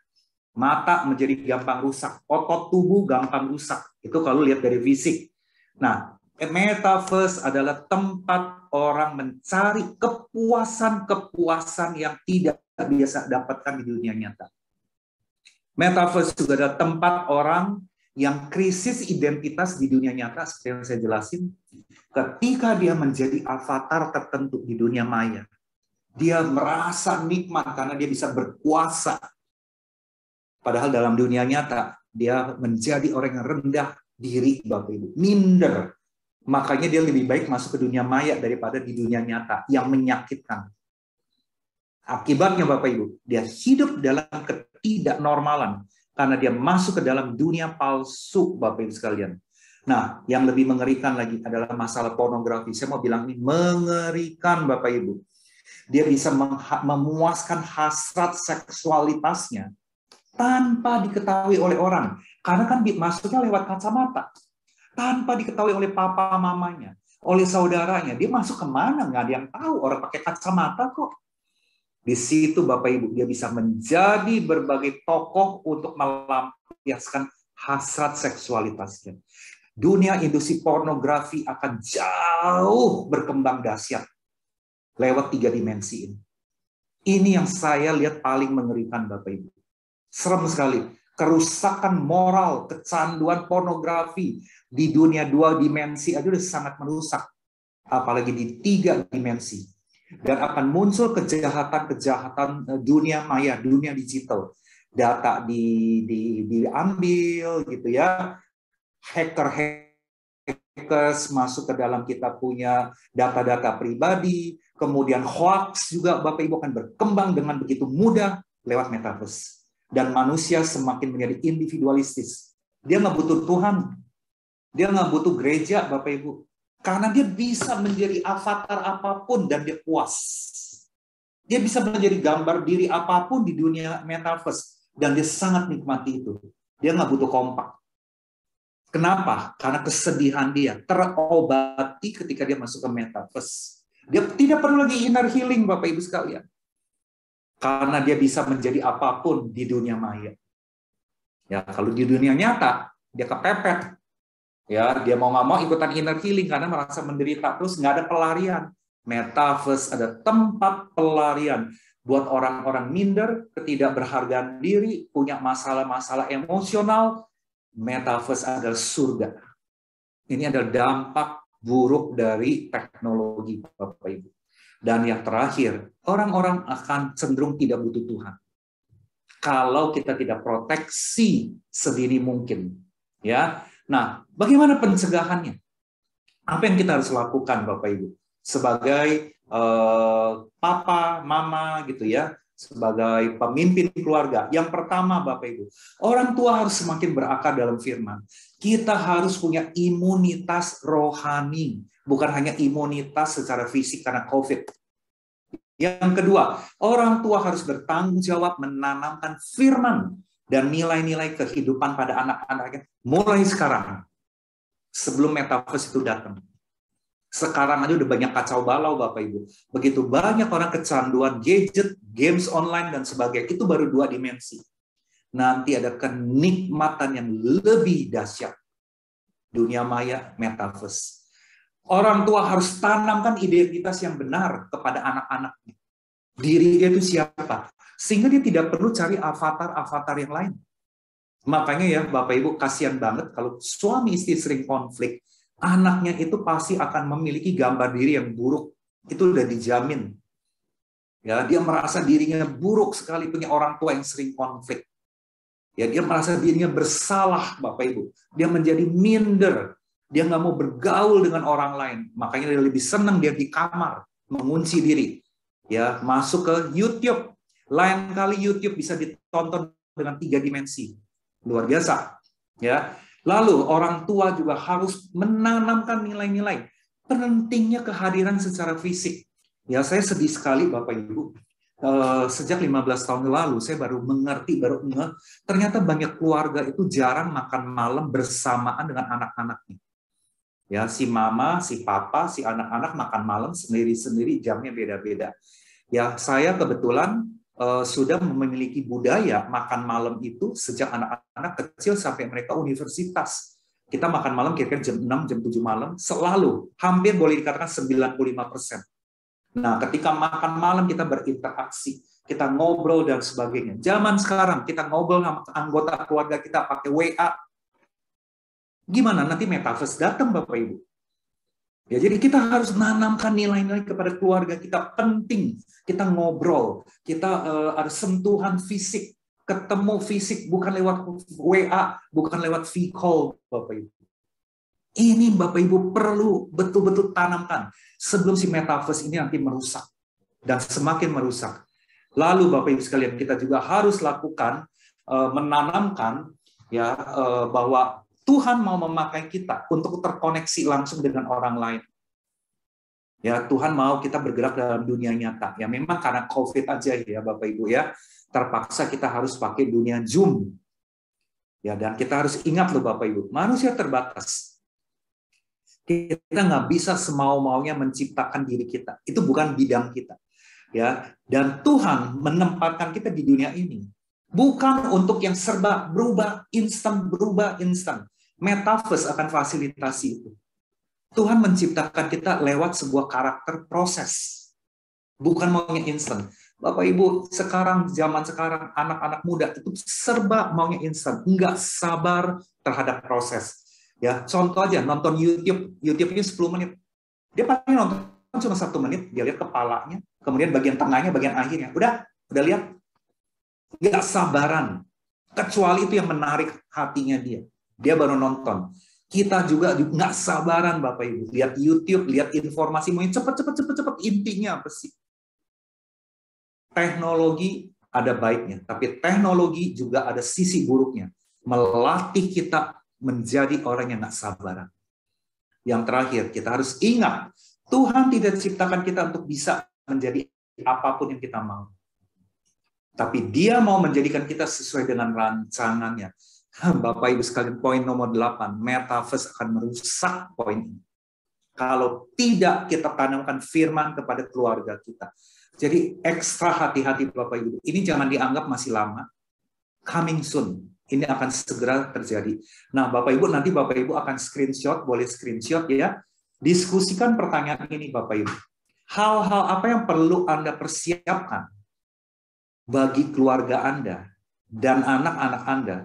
Mata menjadi gampang rusak. Otot tubuh gampang rusak. Itu kalau lihat dari fisik. Nah, metaverse adalah tempat orang mencari kepuasan-kepuasan yang tidak biasa dapatkan di dunia nyata. Metaverse juga adalah tempat orang yang krisis identitas di dunia nyata, seperti yang saya jelasin. Ketika dia menjadi avatar tertentu di dunia maya, dia merasa nikmat karena dia bisa berkuasa. Padahal dalam dunia nyata, dia menjadi orang yang rendah diri, Bapak Ibu. Minder. Makanya dia lebih baik masuk ke dunia maya daripada di dunia nyata yang menyakitkan. Akibatnya Bapak Ibu, dia hidup dalam ketidaknormalan karena dia masuk ke dalam dunia palsu, Bapak Ibu sekalian. Nah, yang lebih mengerikan lagi adalah masalah pornografi. Saya mau bilang ini mengerikan, Bapak Ibu. Dia bisa memuaskan hasrat seksualitasnya tanpa diketahui oleh orang. Karena kan masuknya lewat kacamata. Tanpa diketahui oleh papa mamanya, oleh saudaranya. Dia masuk kemana? Nggak ada yang tahu. Orang pakai kacamata kok. Di situ Bapak Ibu, dia bisa menjadi berbagai tokoh untuk melampiaskan hasrat seksualitasnya. Dunia industri pornografi akan jauh berkembang dahsyat lewat 3 dimensi ini. Ini yang saya lihat paling mengerikan Bapak Ibu. Serem sekali. Kerusakan moral, kecanduan pornografi di dunia 2 dimensi aja udah sangat merusak. Apalagi di 3 dimensi. Dan akan muncul kejahatan-kejahatan dunia maya, dunia digital. Data diambil gitu ya. Hackers masuk ke dalam kita punya data-data pribadi. Kemudian hoax juga Bapak Ibu akan berkembang dengan begitu mudah lewat metaverse. Dan manusia semakin menjadi individualistis. Dia nggak butuh Tuhan. Dia nggak butuh gereja, Bapak Ibu. Karena dia bisa menjadi avatar apapun dan dia puas. Dia bisa menjadi gambar diri apapun di dunia metaverse. Dan dia sangat nikmati itu. Dia nggak butuh kompak. Kenapa? Karena kesedihan dia terobati ketika dia masuk ke metaverse. Dia tidak perlu lagi inner healing, Bapak Ibu sekalian. Karena dia bisa menjadi apapun di dunia maya. Ya, kalau di dunia nyata, dia kepepet. Ya, dia mau nggak mau ikutan inner healing karena merasa menderita, terus nggak ada pelarian. Metaverse ada tempat pelarian buat orang-orang minder, ketidakberhargaan diri, punya masalah-masalah emosional. Metaverse adalah surga. Ini adalah dampak buruk dari teknologi, Bapak Ibu. Dan yang terakhir, orang-orang akan cenderung tidak butuh Tuhan. Kalau kita tidak proteksi sedini mungkin. Ya. Nah, bagaimana pencegahannya? Apa yang kita harus lakukan, Bapak Ibu? Sebagai papa, mama gitu ya, sebagai pemimpin keluarga. Yang pertama, Bapak Ibu, orang tua harus semakin berakar dalam firman. Kita harus punya imunitas rohani. Bukan hanya imunitas secara fisik karena COVID. Yang kedua, orang tua harus bertanggung jawab menanamkan firman dan nilai-nilai kehidupan pada anak-anaknya mulai sekarang. Sebelum metaverse itu datang. Sekarang aja udah banyak kacau balau, Bapak Ibu. Begitu banyak orang kecanduan gadget, games online, dan sebagainya. Itu baru 2 dimensi. Nanti ada kenikmatan yang lebih dahsyat. Dunia maya, metaverse. Orang tua harus tanamkan identitas yang benar kepada anak-anaknya. Diri dia itu siapa? Sehingga dia tidak perlu cari avatar-avatar yang lain. Makanya ya Bapak Ibu, kasihan banget kalau suami istri sering konflik. Anaknya itu pasti akan memiliki gambar diri yang buruk. Itu udah dijamin. Ya, dia merasa dirinya buruk sekali, punya orang tua yang sering konflik. Ya, dia merasa dirinya bersalah, Bapak Ibu. Dia menjadi minder. Dia nggak mau bergaul dengan orang lain. Makanya dia lebih senang dia di kamar, mengunci diri. Ya, masuk ke YouTube. Lain kali YouTube bisa ditonton dengan 3 dimensi. Luar biasa. Ya. Lalu orang tua juga harus menanamkan nilai-nilai pentingnya kehadiran secara fisik. Ya, saya sedih sekali Bapak Ibu. Sejak 15 tahun lalu saya baru mengerti, ternyata banyak keluarga itu jarang makan malam bersamaan dengan anak-anaknya. Ya, si mama, si papa, si anak-anak makan malam sendiri-sendiri, jamnya beda-beda. Ya, saya kebetulan sudah memiliki budaya makan malam itu sejak anak-anak kecil sampai mereka universitas. Kita makan malam kira-kira jam 6, jam 7 malam, selalu, hampir boleh dikatakan 95%. Nah, ketika makan malam kita berinteraksi, kita ngobrol dan sebagainya. Zaman sekarang kita ngobrol sama anggota keluarga kita pakai WA. Gimana nanti metaverse datang Bapak Ibu? Ya, jadi kita harus menanamkan nilai-nilai kepada keluarga kita, penting. Kita ngobrol, kita ada sentuhan fisik, ketemu fisik, bukan lewat WA, bukan lewat V-call Bapak Ibu. Ini Bapak Ibu perlu betul-betul tanamkan sebelum si metaverse ini nanti merusak dan semakin merusak. Lalu Bapak Ibu sekalian, kita juga harus lakukan menanamkan ya bahwa Tuhan mau memakai kita untuk terkoneksi langsung dengan orang lain. Ya, Tuhan mau kita bergerak dalam dunia nyata. Ya, memang karena COVID aja ya Bapak Ibu ya, terpaksa kita harus pakai dunia Zoom. Ya, dan kita harus ingat loh Bapak Ibu, manusia terbatas. Kita nggak bisa semau-maunya menciptakan diri kita. Itu bukan bidang kita. Ya, dan Tuhan menempatkan kita di dunia ini bukan untuk yang serba berubah instan. Metaverse akan fasilitasi itu. Tuhan menciptakan kita lewat sebuah karakter proses. Bukan maunya instan. Bapak Ibu, zaman sekarang anak-anak muda itu serba maunya instan, nggak sabar terhadap proses. Ya, contoh aja nonton YouTube-nya 10 menit. Dia paling nonton cuma 1 menit, dia lihat kepalanya, kemudian bagian tengahnya, bagian akhirnya. Udah lihat? Nggak sabaran. Kecuali itu yang menarik hatinya dia. Dia baru nonton. Kita juga nggak sabaran Bapak Ibu. Lihat YouTube, lihat informasi, mau cepet. Intinya apa sih? Teknologi ada baiknya, tapi teknologi juga ada sisi buruknya. Melatih kita menjadi orang yang nggak sabaran. Yang terakhir, kita harus ingat, Tuhan tidak ciptakan kita untuk bisa menjadi apapun yang kita mau. Tapi Dia mau menjadikan kita sesuai dengan rancangannya. Bapak Ibu sekalian, poin nomor 8, metaverse akan merusak poin ini. Kalau tidak kita tanamkan firman kepada keluarga kita. Jadi ekstra hati-hati Bapak Ibu. Ini jangan dianggap masih lama. Coming soon. Ini akan segera terjadi. Nah, Bapak Ibu, nanti Bapak Ibu akan screenshot, boleh screenshot ya. Diskusikan pertanyaan ini Bapak Ibu. Hal-hal apa yang perlu Anda persiapkan bagi keluarga Anda dan anak-anak Anda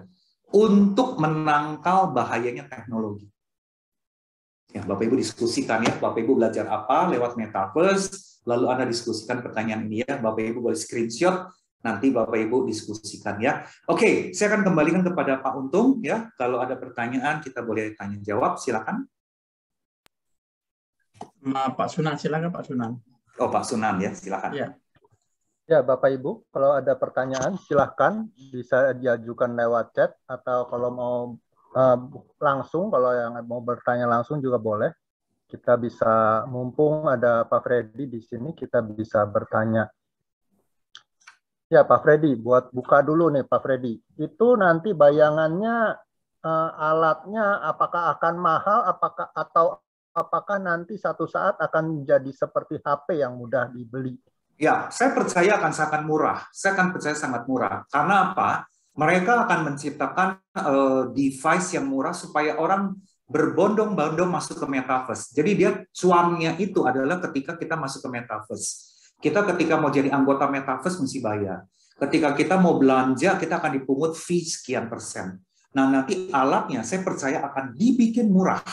untuk menangkal bahayanya teknologi. Ya, Bapak Ibu diskusikan ya. Bapak Ibu belajar apa lewat metaverse, lalu Anda diskusikan pertanyaan ini ya. Bapak Ibu boleh screenshot. Nanti Bapak Ibu diskusikan ya. Oke, saya akan kembalikan kepada Pak Untung ya. Kalau ada pertanyaan kita boleh tanya jawab, silakan. Pak Sunan, silakan Pak Sunan. Oh, Pak Sunan ya, silakan. Ya. Ya, Bapak Ibu, kalau ada pertanyaan silakan bisa diajukan lewat chat atau kalau mau langsung, kalau yang mau bertanya langsung juga boleh. Kita bisa, mumpung ada Pak Freddy di sini, kita bisa bertanya. Ya, Pak Freddy, buat buka dulu nih Pak Freddy. Itu nanti bayangannya alatnya apakah akan mahal, apakah nanti satu saat akan menjadi seperti HP yang mudah dibeli? Ya, saya percaya akan sangat murah. Saya akan percaya sangat murah. Karena apa? Mereka akan menciptakan device yang murah supaya orang berbondong-bondong masuk ke metaverse. Jadi dia cuannya itu adalah ketika kita masuk ke metaverse. Kita ketika mau jadi anggota metaverse mesti bayar. Ketika kita mau belanja, kita akan dipungut fee sekian persen. Nah, nanti alatnya saya percaya akan dibikin murah,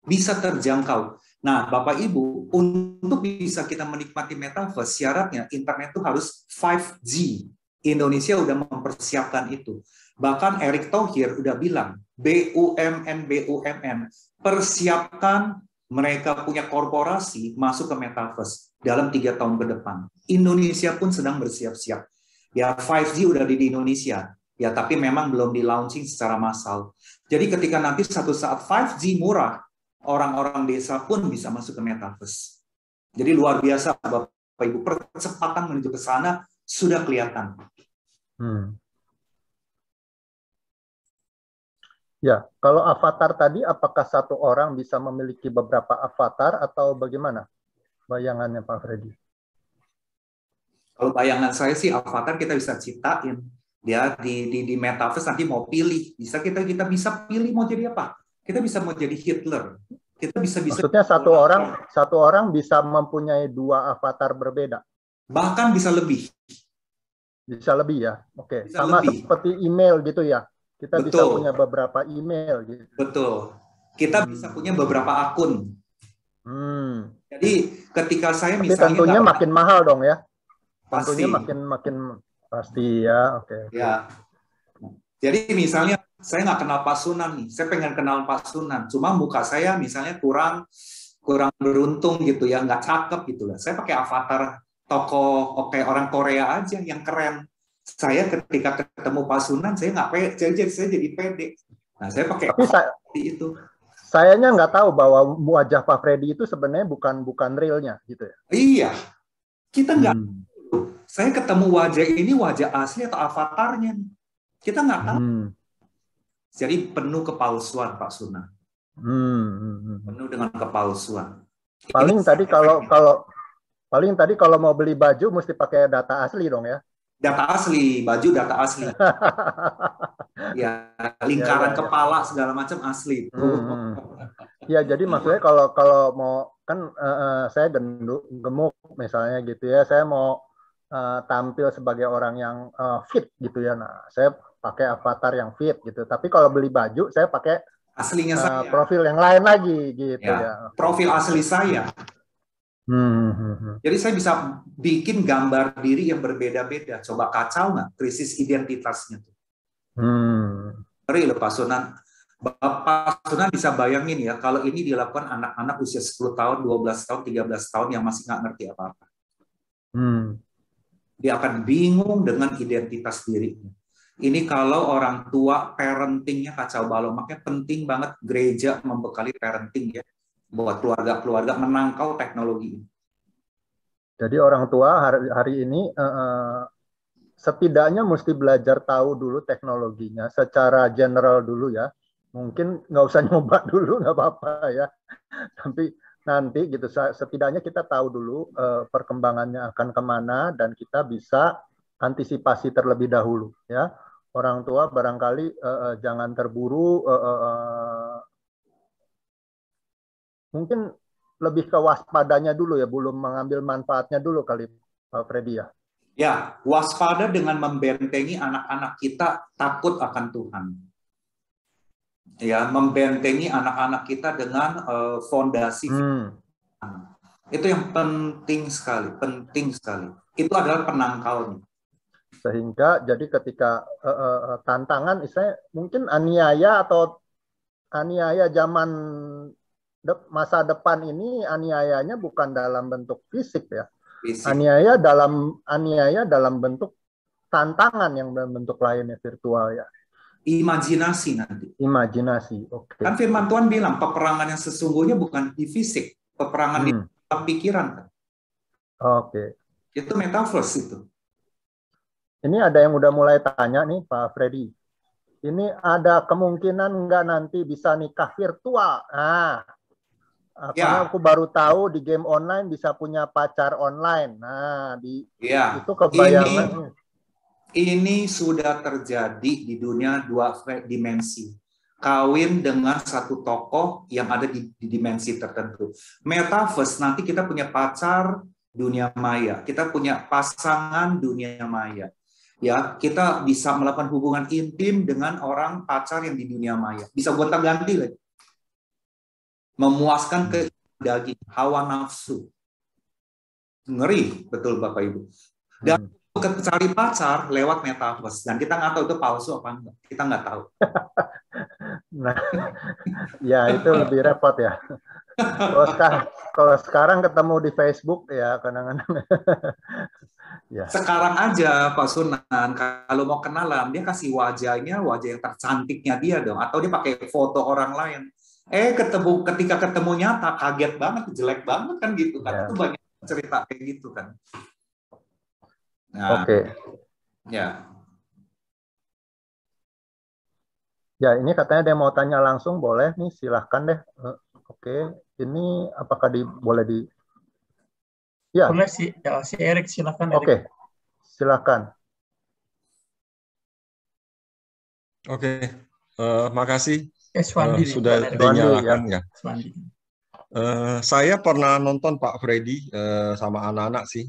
bisa terjangkau. Nah, Bapak Ibu, untuk bisa kita menikmati metaverse, syaratnya internet itu harus 5G. Indonesia udah mempersiapkan itu. Bahkan Erick Thohir udah bilang, BUMN, persiapkan mereka punya korporasi masuk ke metaverse dalam 3 tahun ke depan. Indonesia pun sedang bersiap-siap. Ya, 5G udah di Indonesia. Ya, tapi memang belum di-launching secara massal. Jadi ketika nanti satu saat 5G murah, orang-orang desa pun bisa masuk ke metaverse. Jadi luar biasa Bapak Bapak Ibu, percepatan menuju ke sana sudah kelihatan. Ya, kalau avatar tadi, apakah satu orang bisa memiliki beberapa avatar atau bagaimana bayangannya Pak Freddy? Kalau bayangan saya sih avatar kita bisa ciptain. Dia di metaverse nanti mau pilih, kita bisa pilih mau jadi apa. Kita bisa mau jadi Hitler. Kita bisa. Maksudnya satu orang bisa mempunyai 2 avatar berbeda. Bahkan bisa lebih. Bisa lebih ya. Oke. Bisa sama lebih. Seperti email gitu ya. Kita Betul. bisa punya beberapa email gitu. Betul. Kita bisa punya beberapa akun. Jadi ketika saya Tapi misalnya tentunya makin mahal dong ya. Pasti. Tentunya makin pasti ya. Oke. Ya. Jadi misalnya saya nggak kenal Pak Sunan nih, saya pengen kenal Pak Sunan, cuma muka saya misalnya kurang beruntung gitu ya, nggak cakep gitu lah. Saya pakai avatar tokoh orang Korea aja yang keren. Saya ketika ketemu Pak Sunan, saya nggak pede, saya jadi pede. Nah, saya pakai itu. Sayanya nggak tahu bahwa wajah Pak Freddy itu sebenarnya bukan realnya gitu ya. Iya, kita nggak. Saya ketemu wajah ini wajah asli atau avatarnya, kita nggak tahu. Jadi penuh kepalsuan Pak Sunan. Penuh dengan kepalsuan. Paling tadi kalau mau beli baju mesti pakai data asli dong ya. Data asli, baju data asli. Ya, lingkaran kepala segala macam asli. Ya, jadi maksudnya kalau mau kan saya gemuk misalnya gitu ya, saya mau tampil sebagai orang yang fit gitu ya. Nah, saya pakai avatar yang fit gitu. Tapi kalau beli baju saya pakai aslinya saya. Profil yang lain lagi gitu ya. Profil asli saya. Jadi saya bisa bikin gambar diri yang berbeda-beda. Coba kacau nggak krisis identitasnya? Ngeri loh Pak Sunan. Pak Sunan bisa bayangin ya, kalau ini dilakukan anak-anak usia 10 tahun, 12 tahun, 13 tahun yang masih nggak ngerti apa-apa. Dia akan bingung dengan identitas dirinya. Ini kalau orang tua parentingnya kacau balau, makanya penting banget gereja membekali parenting ya. Buat keluarga-keluarga menangkal teknologi ini. Jadi orang tua hari ini setidaknya mesti belajar tahu dulu teknologinya secara general dulu ya. Mungkin nggak usah nyoba dulu, nggak apa-apa ya. Tapi nanti gitu setidaknya kita tahu dulu perkembangannya akan kemana dan kita bisa antisipasi terlebih dahulu ya. Orang tua barangkali jangan terburu mungkin lebih ke waspadanya dulu ya, belum mengambil manfaatnya dulu kali Pak Freddy ya. Ya, waspada dengan membentengi anak-anak kita takut akan Tuhan. Ya, membentengi anak-anak kita dengan fondasi. Itu yang penting sekali, penting sekali. Itu adalah penangkalnya. Sehingga jadi ketika tantangan, istilahnya mungkin aniaya zaman masa depan ini aniayanya bukan dalam bentuk fisik ya. Fisik. Aniaya dalam bentuk tantangan yang dalam bentuk lainnya virtual ya. Imajinasi nanti. Imajinasi, oke. Kan firman Tuhan bilang peperangan yang sesungguhnya bukan di fisik, peperangan di dalam pikiran kan. Oke. Itu metaverse itu. Ini ada yang udah mulai tanya nih Pak Freddy. Ini ada kemungkinan nggak nanti bisa nikah virtual? Nah, karena aku baru tahu di game online bisa punya pacar online. Nah, itu kebayangan. Ini sudah terjadi di dunia 2 dimensi. Kawin dengan satu tokoh yang ada di dimensi tertentu. Metaverse nanti kita punya pacar dunia maya, kita punya pasangan dunia maya. Ya, kita bisa melakukan hubungan intim dengan orang pacar yang di dunia maya. Bisa gonta-ganti lagi. Memuaskan ke daging, hawa nafsu. Ngeri, betul Bapak Ibu. Dan cari pacar lewat metaverse, dan kita nggak tahu itu palsu apa enggak. Kita nggak tahu. Nah, ya itu lebih repot ya. Kalau sekarang ketemu di Facebook ya kadang-kadang. Ya. Sekarang aja Pak Sunan, kalau mau kenalan, dia kasih wajah yang tercantiknya dia dong, atau dia pakai foto orang lain. Ketika ketemu nyata kaget banget, jelek banget kan gitu kan. Ya. Itu banyak cerita kayak gitu kan. Nah, Oke. Ya. Ya, ini katanya ada yang mau tanya langsung, boleh nih, silahkan deh. Oke, ini apakah boleh di... Ya. Boleh sih, ya, si Erik, silahkan. Oke, silahkan. Oke, makasih sudah dinyalakan ya. Saya pernah nonton Pak Freddy sama anak-anak sih.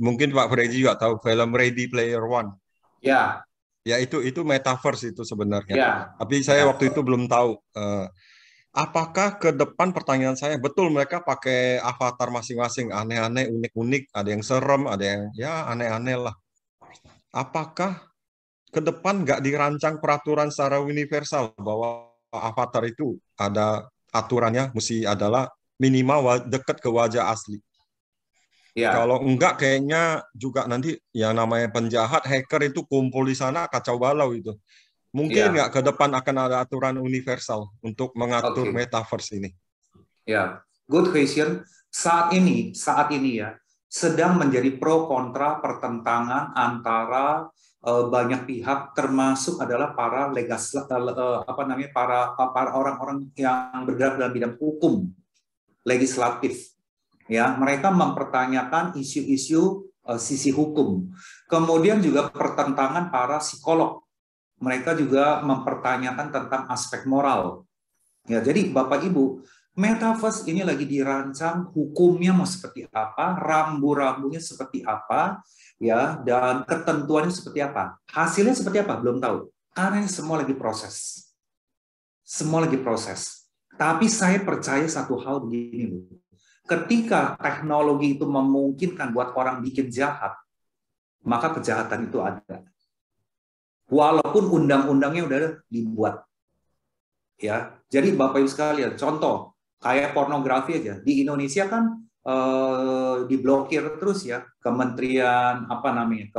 Mungkin Pak Freddy juga tahu film Ready Player One. Ya. Ya itu metaverse itu sebenarnya. Ya. Tapi saya waktu itu belum tahu. Apakah ke depan pertanyaan saya betul mereka pakai avatar masing-masing aneh-aneh, unik-unik, ada yang serem, ada yang ya aneh-aneh lah. Apakah ke depan nggak dirancang peraturan secara universal bahwa avatar itu ada aturannya mesti adalah minimal dekat ke wajah asli. Ya. Kalau enggak kayaknya juga nanti yang namanya penjahat, hacker itu kumpul di sana kacau balau itu. Mungkin nggak ke depan akan ada aturan universal untuk mengatur metaverse ini. Ya, good question. Saat ini ya sedang menjadi pro kontra pertentangan antara banyak pihak, termasuk adalah para para orang-orang yang bergerak dalam bidang hukum legislatif. Ya, mereka mempertanyakan isu-isu sisi hukum. Kemudian juga pertentangan para psikolog. Mereka juga mempertanyakan tentang aspek moral. Ya, jadi Bapak Ibu, metaverse ini lagi dirancang, hukumnya mau seperti apa, rambu-rambunya seperti apa, ya, dan ketentuannya seperti apa. Hasilnya seperti apa belum tahu. Karena ini semua lagi proses. Semua lagi proses. Tapi saya percaya satu hal begini, Bu. Ketika teknologi itu memungkinkan buat orang bikin jahat, maka kejahatan itu ada. Walaupun undang-undangnya udah dibuat. Ya, jadi Bapak Ibu sekalian, contoh kayak pornografi aja di Indonesia kan diblokir terus ya, Kementerian apa namanya,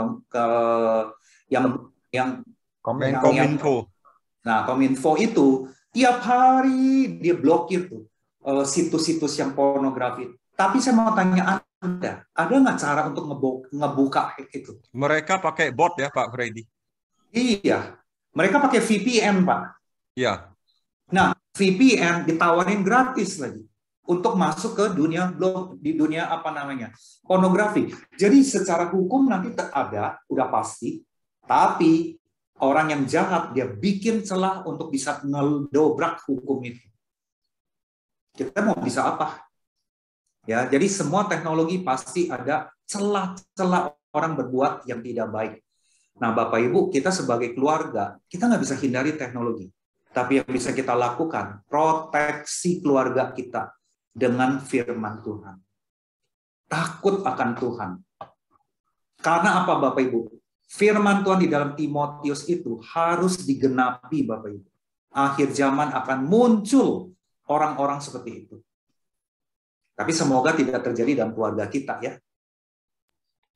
yang Kominfo. Nah, Kominfo itu tiap hari dia blokir tuh situs-situs yang pornografi. Tapi saya mau tanya Anda, ada nggak cara untuk ngebuka itu? Mereka pakai bot ya, Pak Freddy? Iya, mereka pakai VPN, Pak. Iya. Nah, VPN ditawarin gratis lagi untuk masuk ke dunia apa namanya, pornografi. Jadi secara hukum nanti ada, udah pasti. Tapi orang yang jahat dia bikin celah untuk bisa ngedobrak hukum itu. Kita mau bisa apa? Ya, jadi semua teknologi pasti ada celah-celah orang berbuat yang tidak baik. Nah, Bapak Ibu, kita sebagai keluarga, kita nggak bisa hindari teknologi. Tapi yang bisa kita lakukan, proteksi keluarga kita dengan firman Tuhan. Takut akan Tuhan. Karena apa, Bapak Ibu? Firman Tuhan di dalam Timotius itu harus digenapi, Bapak Ibu. Akhir zaman akan muncul orang-orang seperti itu. Tapi semoga tidak terjadi dalam keluarga kita ya.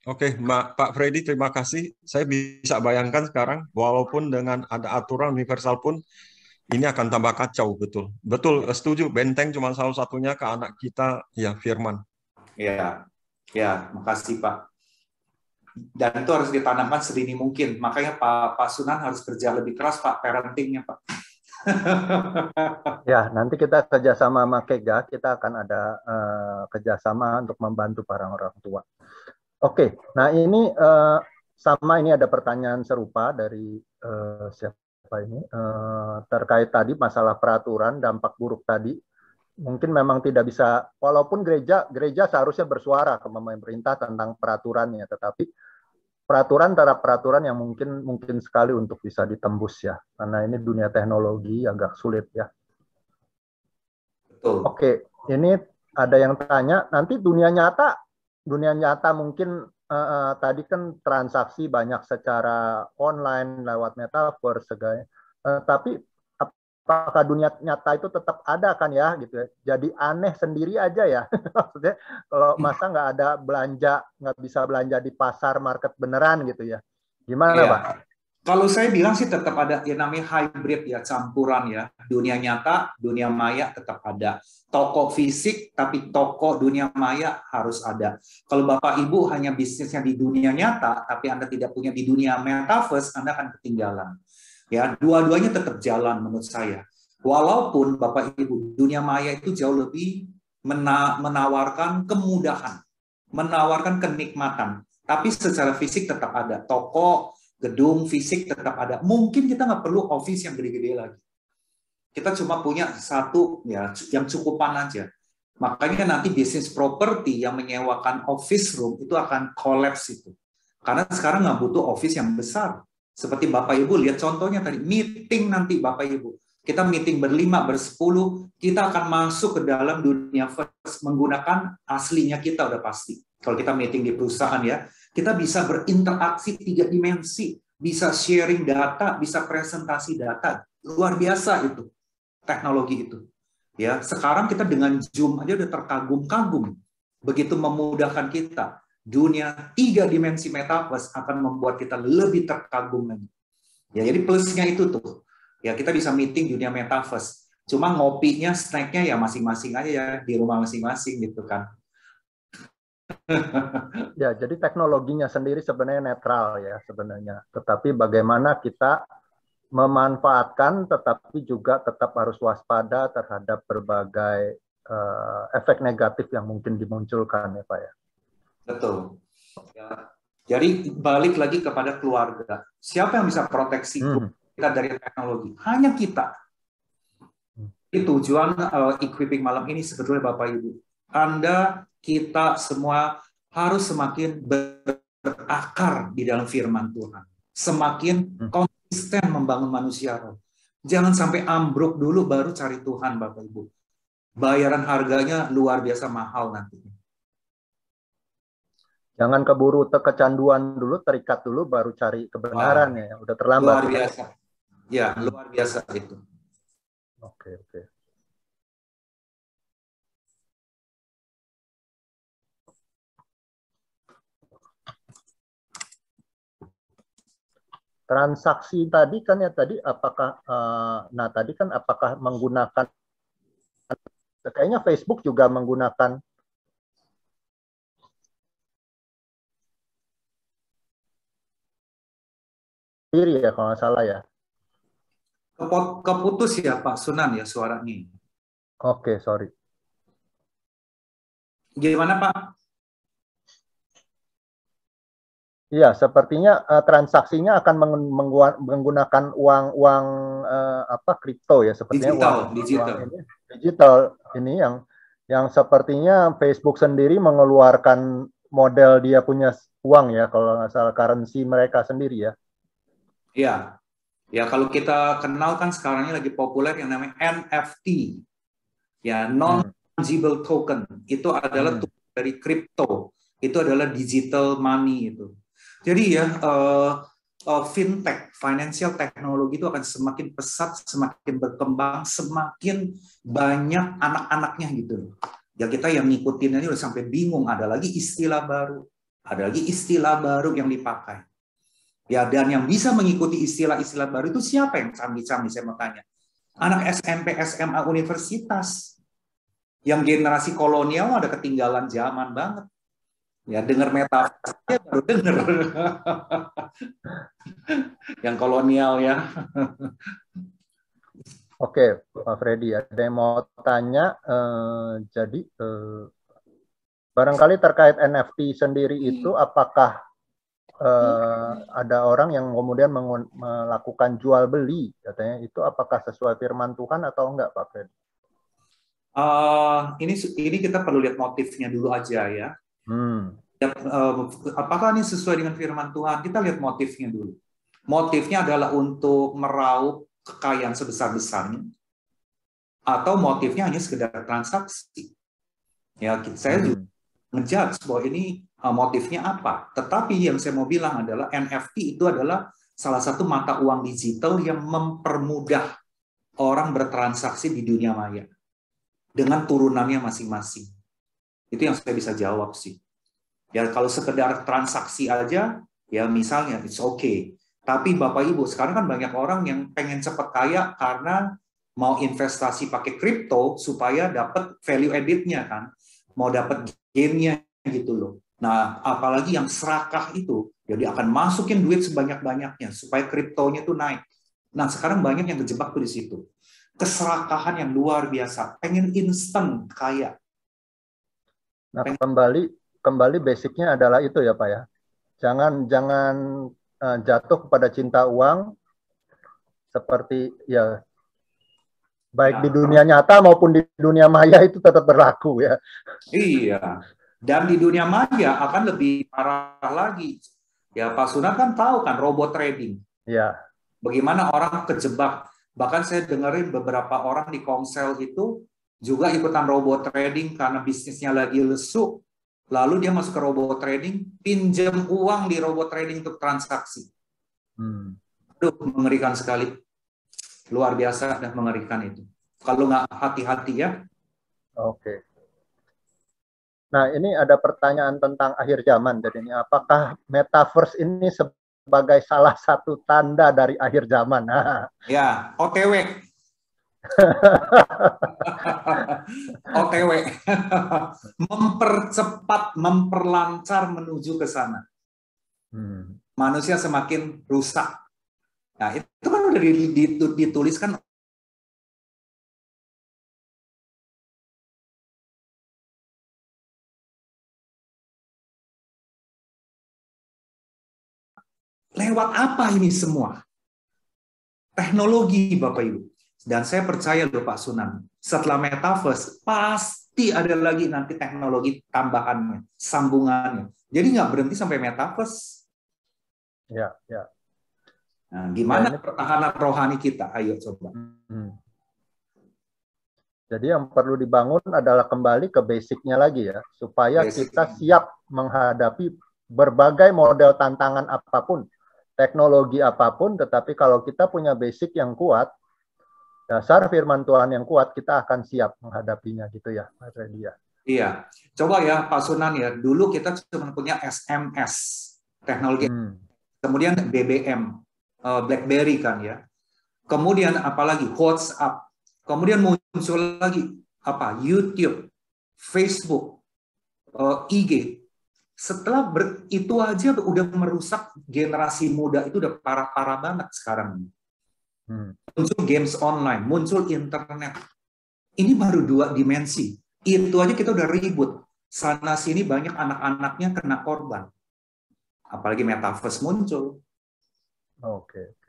Oke, Pak Freddy, terima kasih. Saya bisa bayangkan sekarang, walaupun dengan ada aturan universal pun, ini akan tambah kacau, betul. Betul, setuju. Benteng cuma salah satunya ke anak kita, ya firman. Ya, makasih Pak. Dan itu harus ditanamkan sedini mungkin. Makanya Pak Sunan harus kerja lebih keras, Pak, parentingnya, Pak. Ya, nanti kita kerjasama sama Kega, kita akan ada kerjasama untuk membantu para orang tua. Oke, nah ini sama ini ada pertanyaan serupa dari siapa ini terkait tadi masalah peraturan dampak buruk tadi. Mungkin memang tidak bisa, walaupun gereja seharusnya bersuara ke pemerintah tentang peraturannya, tetapi peraturan terhadap peraturan yang mungkin sekali untuk bisa ditembus ya, karena ini dunia teknologi agak sulit ya. Betul. Oke, ini ada yang tanya, nanti dunia nyata mungkin tadi kan transaksi banyak secara online lewat metaverse segala, tapi apakah dunia nyata itu tetap ada kan ya gitu ya? Jadi aneh sendiri aja ya. Maksudnya kalau masa nggak ada belanja, nggak bisa belanja di pasar market beneran gitu ya. Gimana, Pak? Kalau saya bilang sih tetap ada yang namanya hybrid ya, campuran ya. Dunia nyata, dunia maya tetap ada. Toko fisik, tapi toko dunia maya harus ada. Kalau Bapak Ibu hanya bisnisnya di dunia nyata, tapi Anda tidak punya di dunia metaverse, Anda akan ketinggalan. Ya, dua-duanya tetap jalan menurut saya. Walaupun Bapak Ibu, dunia maya itu jauh lebih menawarkan kemudahan, menawarkan kenikmatan. Tapi secara fisik tetap ada. Toko, gedung fisik tetap ada. Mungkin kita nggak perlu office yang gede-gede lagi. Kita cuma punya satu ya yang cukupan aja. Makanya nanti bisnis properti yang menyewakan office room itu akan collapse itu. Karena sekarang nggak butuh office yang besar. Seperti Bapak Ibu lihat contohnya tadi, meeting nanti Bapak Ibu. Kita meeting berlima, bersepuluh, kita akan masuk ke dalam dunia first menggunakan aslinya kita udah pasti. Kalau kita meeting di perusahaan ya, kita bisa berinteraksi 3 dimensi, bisa sharing data, bisa presentasi data. Luar biasa itu, teknologi itu. Ya, sekarang kita dengan Zoom aja udah terkagum-kagum. Begitu memudahkan kita. Dunia 3 dimensi metaverse akan membuat kita lebih terkagum lagi. Ya, jadi plusnya itu tuh. Ya, kita bisa meeting dunia metaverse. Cuma ngopinya, snacknya ya masing-masing aja ya, di rumah masing-masing gitu kan. Ya, jadi teknologinya sendiri sebenarnya netral ya sebenarnya. Tetapi bagaimana kita memanfaatkan, tetapi juga tetap harus waspada terhadap berbagai efek negatif yang mungkin dimunculkan ya Pak ya. Betul. Ya. Jadi balik lagi kepada keluarga. Siapa yang bisa proteksi kita dari teknologi? Hanya kita. Itu tujuan equipping malam ini sebetulnya Bapak Ibu. Anda, kita semua harus semakin berakar di dalam firman Tuhan. Semakin konsisten membangun manusia roh. Jangan sampai ambruk dulu baru cari Tuhan Bapak Ibu. Bayaran harganya luar biasa mahal nantinya. Jangan keburu kecanduan dulu, terikat dulu, baru cari kebenaran ya. Udah terlambat. Luar biasa. Ya, luar biasa itu. Oke. Transaksi tadi kan ya apakah tadi kan apakah menggunakan, kayaknya Facebook juga menggunakan diri ya kalau nggak salah ya. Keputus ya Pak Sunan ya suaranya. Oke, sorry. Gimana Pak? Iya, sepertinya transaksinya akan menggunakan uang kripto ya, sepertinya digital ini yang sepertinya Facebook sendiri mengeluarkan model dia punya uang ya, kalau nggak salah currency mereka sendiri ya. Iya. Ya, kalau kita kenal kan sekarang ini lagi populer yang namanya NFT. Ya, non-fungible token. Itu adalah dari kripto. Itu adalah digital money itu. Jadi ya, fintech, financial technology itu akan semakin pesat, semakin berkembang, semakin banyak anak-anaknya gitu. Ya kita yang ngikutin ini udah sampai bingung, ada lagi istilah baru yang dipakai. Ya, dan yang bisa mengikuti istilah-istilah baru itu siapa yang canggih-canggih, saya mau tanya. Anak SMP, SMA, universitas. Yang generasi kolonial ada ketinggalan zaman banget. Ya, dengar metaverse baru dengar. Yang kolonial ya. Oke, Pak Freddy, ada yang mau tanya. Jadi, barangkali terkait NFT sendiri itu, apakah ada orang yang kemudian melakukan jual beli, katanya itu apakah sesuai firman Tuhan atau enggak, Pak Fred? Ini kita perlu lihat motifnya dulu aja ya. Apakah ini sesuai dengan firman Tuhan? Kita lihat motifnya dulu. Motifnya adalah untuk meraup kekayaan sebesar-besarnya, atau motifnya hanya sekedar transaksi. Ya, saya juga ngejudge bahwa ini motifnya apa. Tetapi yang saya mau bilang adalah NFT itu adalah salah satu mata uang digital yang mempermudah orang bertransaksi di dunia maya dengan turunannya masing-masing. Itu yang saya bisa jawab sih. Ya kalau sekedar transaksi aja, ya misalnya it's okay. Tapi Bapak Ibu, sekarang kan banyak orang yang pengen cepat kaya karena mau investasi pakai kripto supaya dapat value added-nya kan. Mau dapat gain-nya gitu loh. Nah, apalagi yang serakah itu, jadi akan masukin duit sebanyak-banyaknya supaya kriptonya tuh naik. Nah, sekarang banyak yang kejebak tuh di situ. Keserakahan yang luar biasa, pengen instan kaya. Nah, kembali basicnya adalah itu ya Pak ya. Jangan jatuh kepada cinta uang seperti ya baik di dunia nyata maupun di dunia maya itu tetap berlaku ya. Iya. Dan di dunia maya akan lebih parah lagi. Ya Pak Sunan kan tahu kan robot trading. Iya. Bagaimana orang kejebak. Bahkan saya dengerin beberapa orang di Komsel itu juga ikutan robot trading karena bisnisnya lagi lesu. Lalu dia masuk ke robot trading, pinjam uang di robot trading untuk transaksi. Aduh, mengerikan sekali. Luar biasa dan mengerikan itu. Kalau nggak hati-hati ya. Oke. Nah, ini ada pertanyaan tentang akhir zaman. Jadi ini apakah metaverse ini sebagai salah satu tanda dari akhir zaman? Nah. Ya, OTW. OTW. Mempercepat, memperlancar menuju ke sana. Manusia semakin rusak. Nah, itu kan udah dituliskan lewat apa ini semua? Teknologi, Bapak Ibu. Dan saya percaya loh Pak Sunan, setelah metaverse pasti ada lagi nanti teknologi tambahannya, sambungannya. Jadi nggak berhenti sampai metaverse. Ya, ya. Nah, gimana pertahanan rohani kita? Ayo coba. Jadi yang perlu dibangun adalah kembali ke basicnya lagi ya, supaya kita siap menghadapi berbagai model tantangan apapun, teknologi apapun, tetapi kalau kita punya basic yang kuat, dasar firman Tuhan yang kuat, kita akan siap menghadapinya gitu ya, Mas Reddy ya. Iya, coba ya Pak Sunan ya, dulu kita cuma punya SMS, teknologi, kemudian BBM, BlackBerry kan ya, kemudian apalagi WhatsApp, kemudian muncul lagi apa YouTube, Facebook, IG. Setelah itu aja udah merusak generasi muda, itu udah parah-parah banget sekarang. Muncul games online, muncul internet. Ini baru 2 dimensi. Itu aja kita udah ribut. Sana sini banyak anak-anaknya kena korban. Apalagi metaverse muncul. Oke.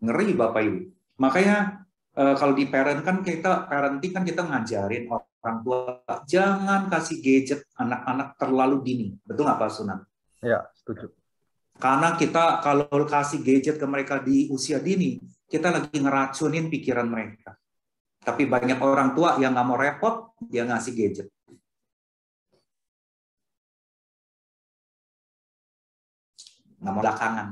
Ngeri Bapak Ibu. Makanya kalau di parenting kan kita ngajarin orang tua jangan kasih gadget anak-anak terlalu dini. Betul nggak Pak Sunan? Ya, setuju. Karena kita kalau kasih gadget ke mereka di usia dini, kita lagi ngeracunin pikiran mereka. Tapi banyak orang tua yang nggak mau repot, dia ngasih gadget. Nggak mau belakangan.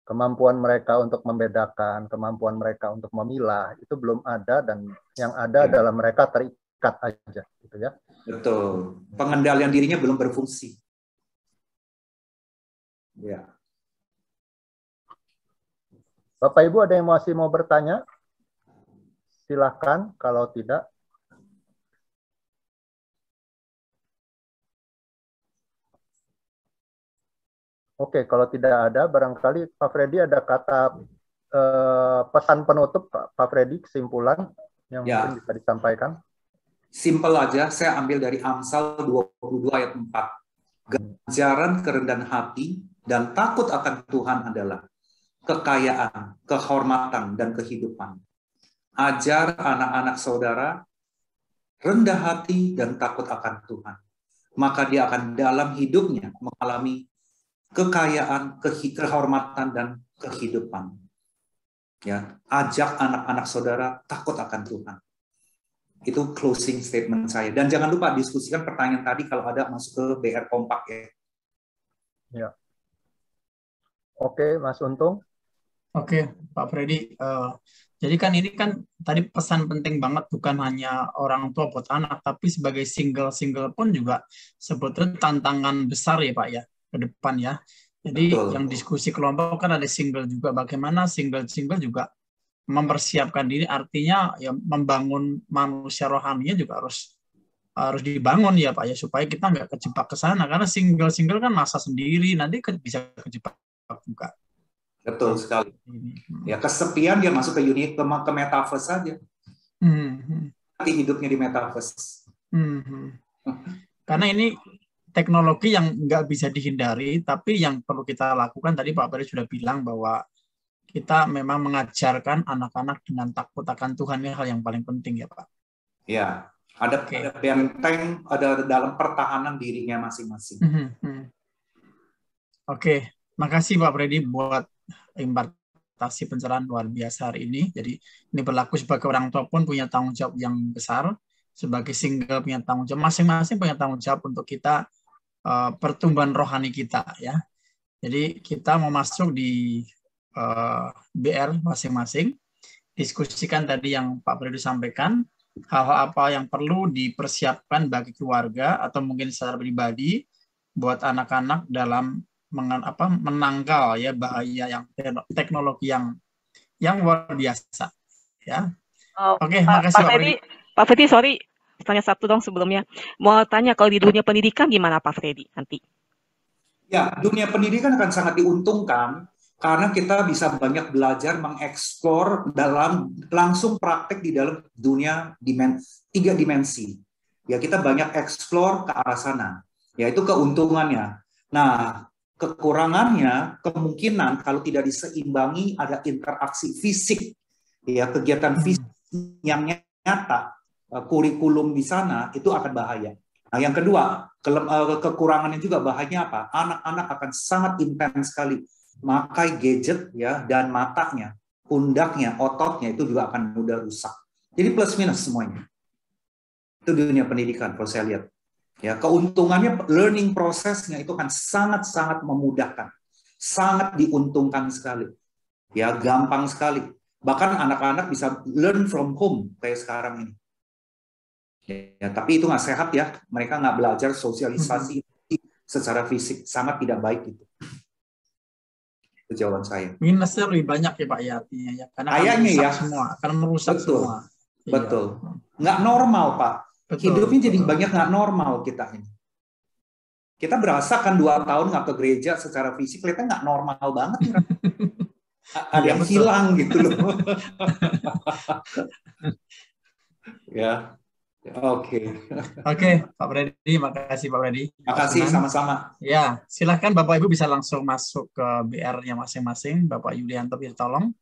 Kemampuan mereka untuk membedakan, kemampuan mereka untuk memilah, itu belum ada, dan yang ada adalah mereka terikat aja, gitu ya. Betul. Pengendalian dirinya belum berfungsi. Ya. Bapak Ibu ada yang masih mau bertanya? Silakan, kalau tidak. Oke, kalau tidak ada, barangkali Pak Freddy ada kata pesan penutup, Pak Freddy, kesimpulan yang mungkin bisa disampaikan. Simpel aja, saya ambil dari Amsal 22 ayat 4. Ganjaran kerendahan hati dan takut akan Tuhan adalah kekayaan, kehormatan, dan kehidupan. Ajar anak-anak saudara rendah hati dan takut akan Tuhan. Maka dia akan dalam hidupnya mengalami kekayaan, kehormatan, dan kehidupan. Ya, ajak anak-anak saudara takut akan Tuhan. Itu closing statement saya. Dan jangan lupa diskusikan pertanyaan tadi kalau ada masuk ke BR Kompak ya. Ya. Oke, Mas Untung. Oke, Pak Freddy. Jadi kan ini kan tadi pesan penting banget, bukan hanya orang tua buat anak, tapi sebagai single pun juga sebetulnya tantangan besar ya Pak ya. ke depan ya. Jadi Betul. yang diskusi kelompok kan ada single juga. Bagaimana single juga mempersiapkan diri, artinya ya membangun manusia rohaninya juga harus dibangun ya Pak ya, supaya kita nggak kejebak ke sana, karena single kan masa sendiri, nanti bisa kejebak juga. Betul sekali. Ya kesepian dia masuk ke metaverse saja. Nanti hidupnya di metaverse. Karena ini teknologi yang nggak bisa dihindari, tapi yang perlu kita lakukan tadi Pak Ferry sudah bilang bahwa kita memang mengajarkan anak-anak dengan takut akan Tuhan, ini hal yang paling penting ya Pak. Ya, ada benteng, ada dalam pertahanan dirinya masing-masing. Oke, makasih Pak Freddy buat impartasi pencerahan luar biasa hari ini. Jadi ini berlaku sebagai orang tua pun punya tanggung jawab yang besar, sebagai single punya tanggung jawab, masing-masing punya tanggung jawab untuk kita pertumbuhan rohani kita ya. Jadi kita mau masuk di BR masing-masing, diskusikan tadi yang Pak Freddy sampaikan, hal-hal apa yang perlu dipersiapkan bagi keluarga atau mungkin secara pribadi buat anak-anak dalam menangkal ya bahaya yang teknologi yang luar biasa ya. Oke, makasih Pak Freddy. Pak Freddy, sorry, tanya satu dong sebelumnya. Mau tanya kalau di dunia pendidikan gimana Pak Freddy nanti? Ya, dunia pendidikan akan sangat diuntungkan karena kita bisa banyak belajar mengeksplor langsung praktek di dalam dunia 3 dimensi. Ya, kita banyak eksplor ke arah sana. Ya, itu keuntungannya. Nah, kekurangannya kemungkinan kalau tidak diseimbangi ada interaksi fisik, ya kegiatan fisik yang nyata, kurikulum di sana itu akan bahaya. Nah, yang kedua, kekurangannya juga bahayanya apa? Anak-anak akan sangat intens sekali memakai gadget ya, dan matanya, pundaknya, ototnya itu juga akan mudah rusak. Jadi plus minus semuanya. Itu dunia pendidikan kalau saya lihat. Ya, keuntungannya learning prosesnya itu kan sangat-sangat memudahkan, sangat diuntungkan sekali. Ya, gampang sekali. Bahkan anak-anak bisa learn from home kayak sekarang ini. Ya, tapi itu nggak sehat ya. Mereka nggak belajar sosialisasi secara fisik, sangat tidak baik itu. Itu jawaban saya. Minusnya lebih banyak ya Pak ya artinya ya. Karena kayaknya ya akan merusak semua. Betul. Nggak normal Pak. Betul, hidupnya jadi banyak nggak normal kita ini. Kita berasa kan 2 tahun nggak ke gereja secara fisik, kelihatan nggak normal banget. Ada yang hilang gitu loh. Ya, oke. Oke, Pak Freddy, makasih Pak Freddy. Makasih sama-sama. Ya, silahkan Bapak Ibu bisa langsung masuk ke BR-nya masing-masing. Bapak Yulianto bisa tolong.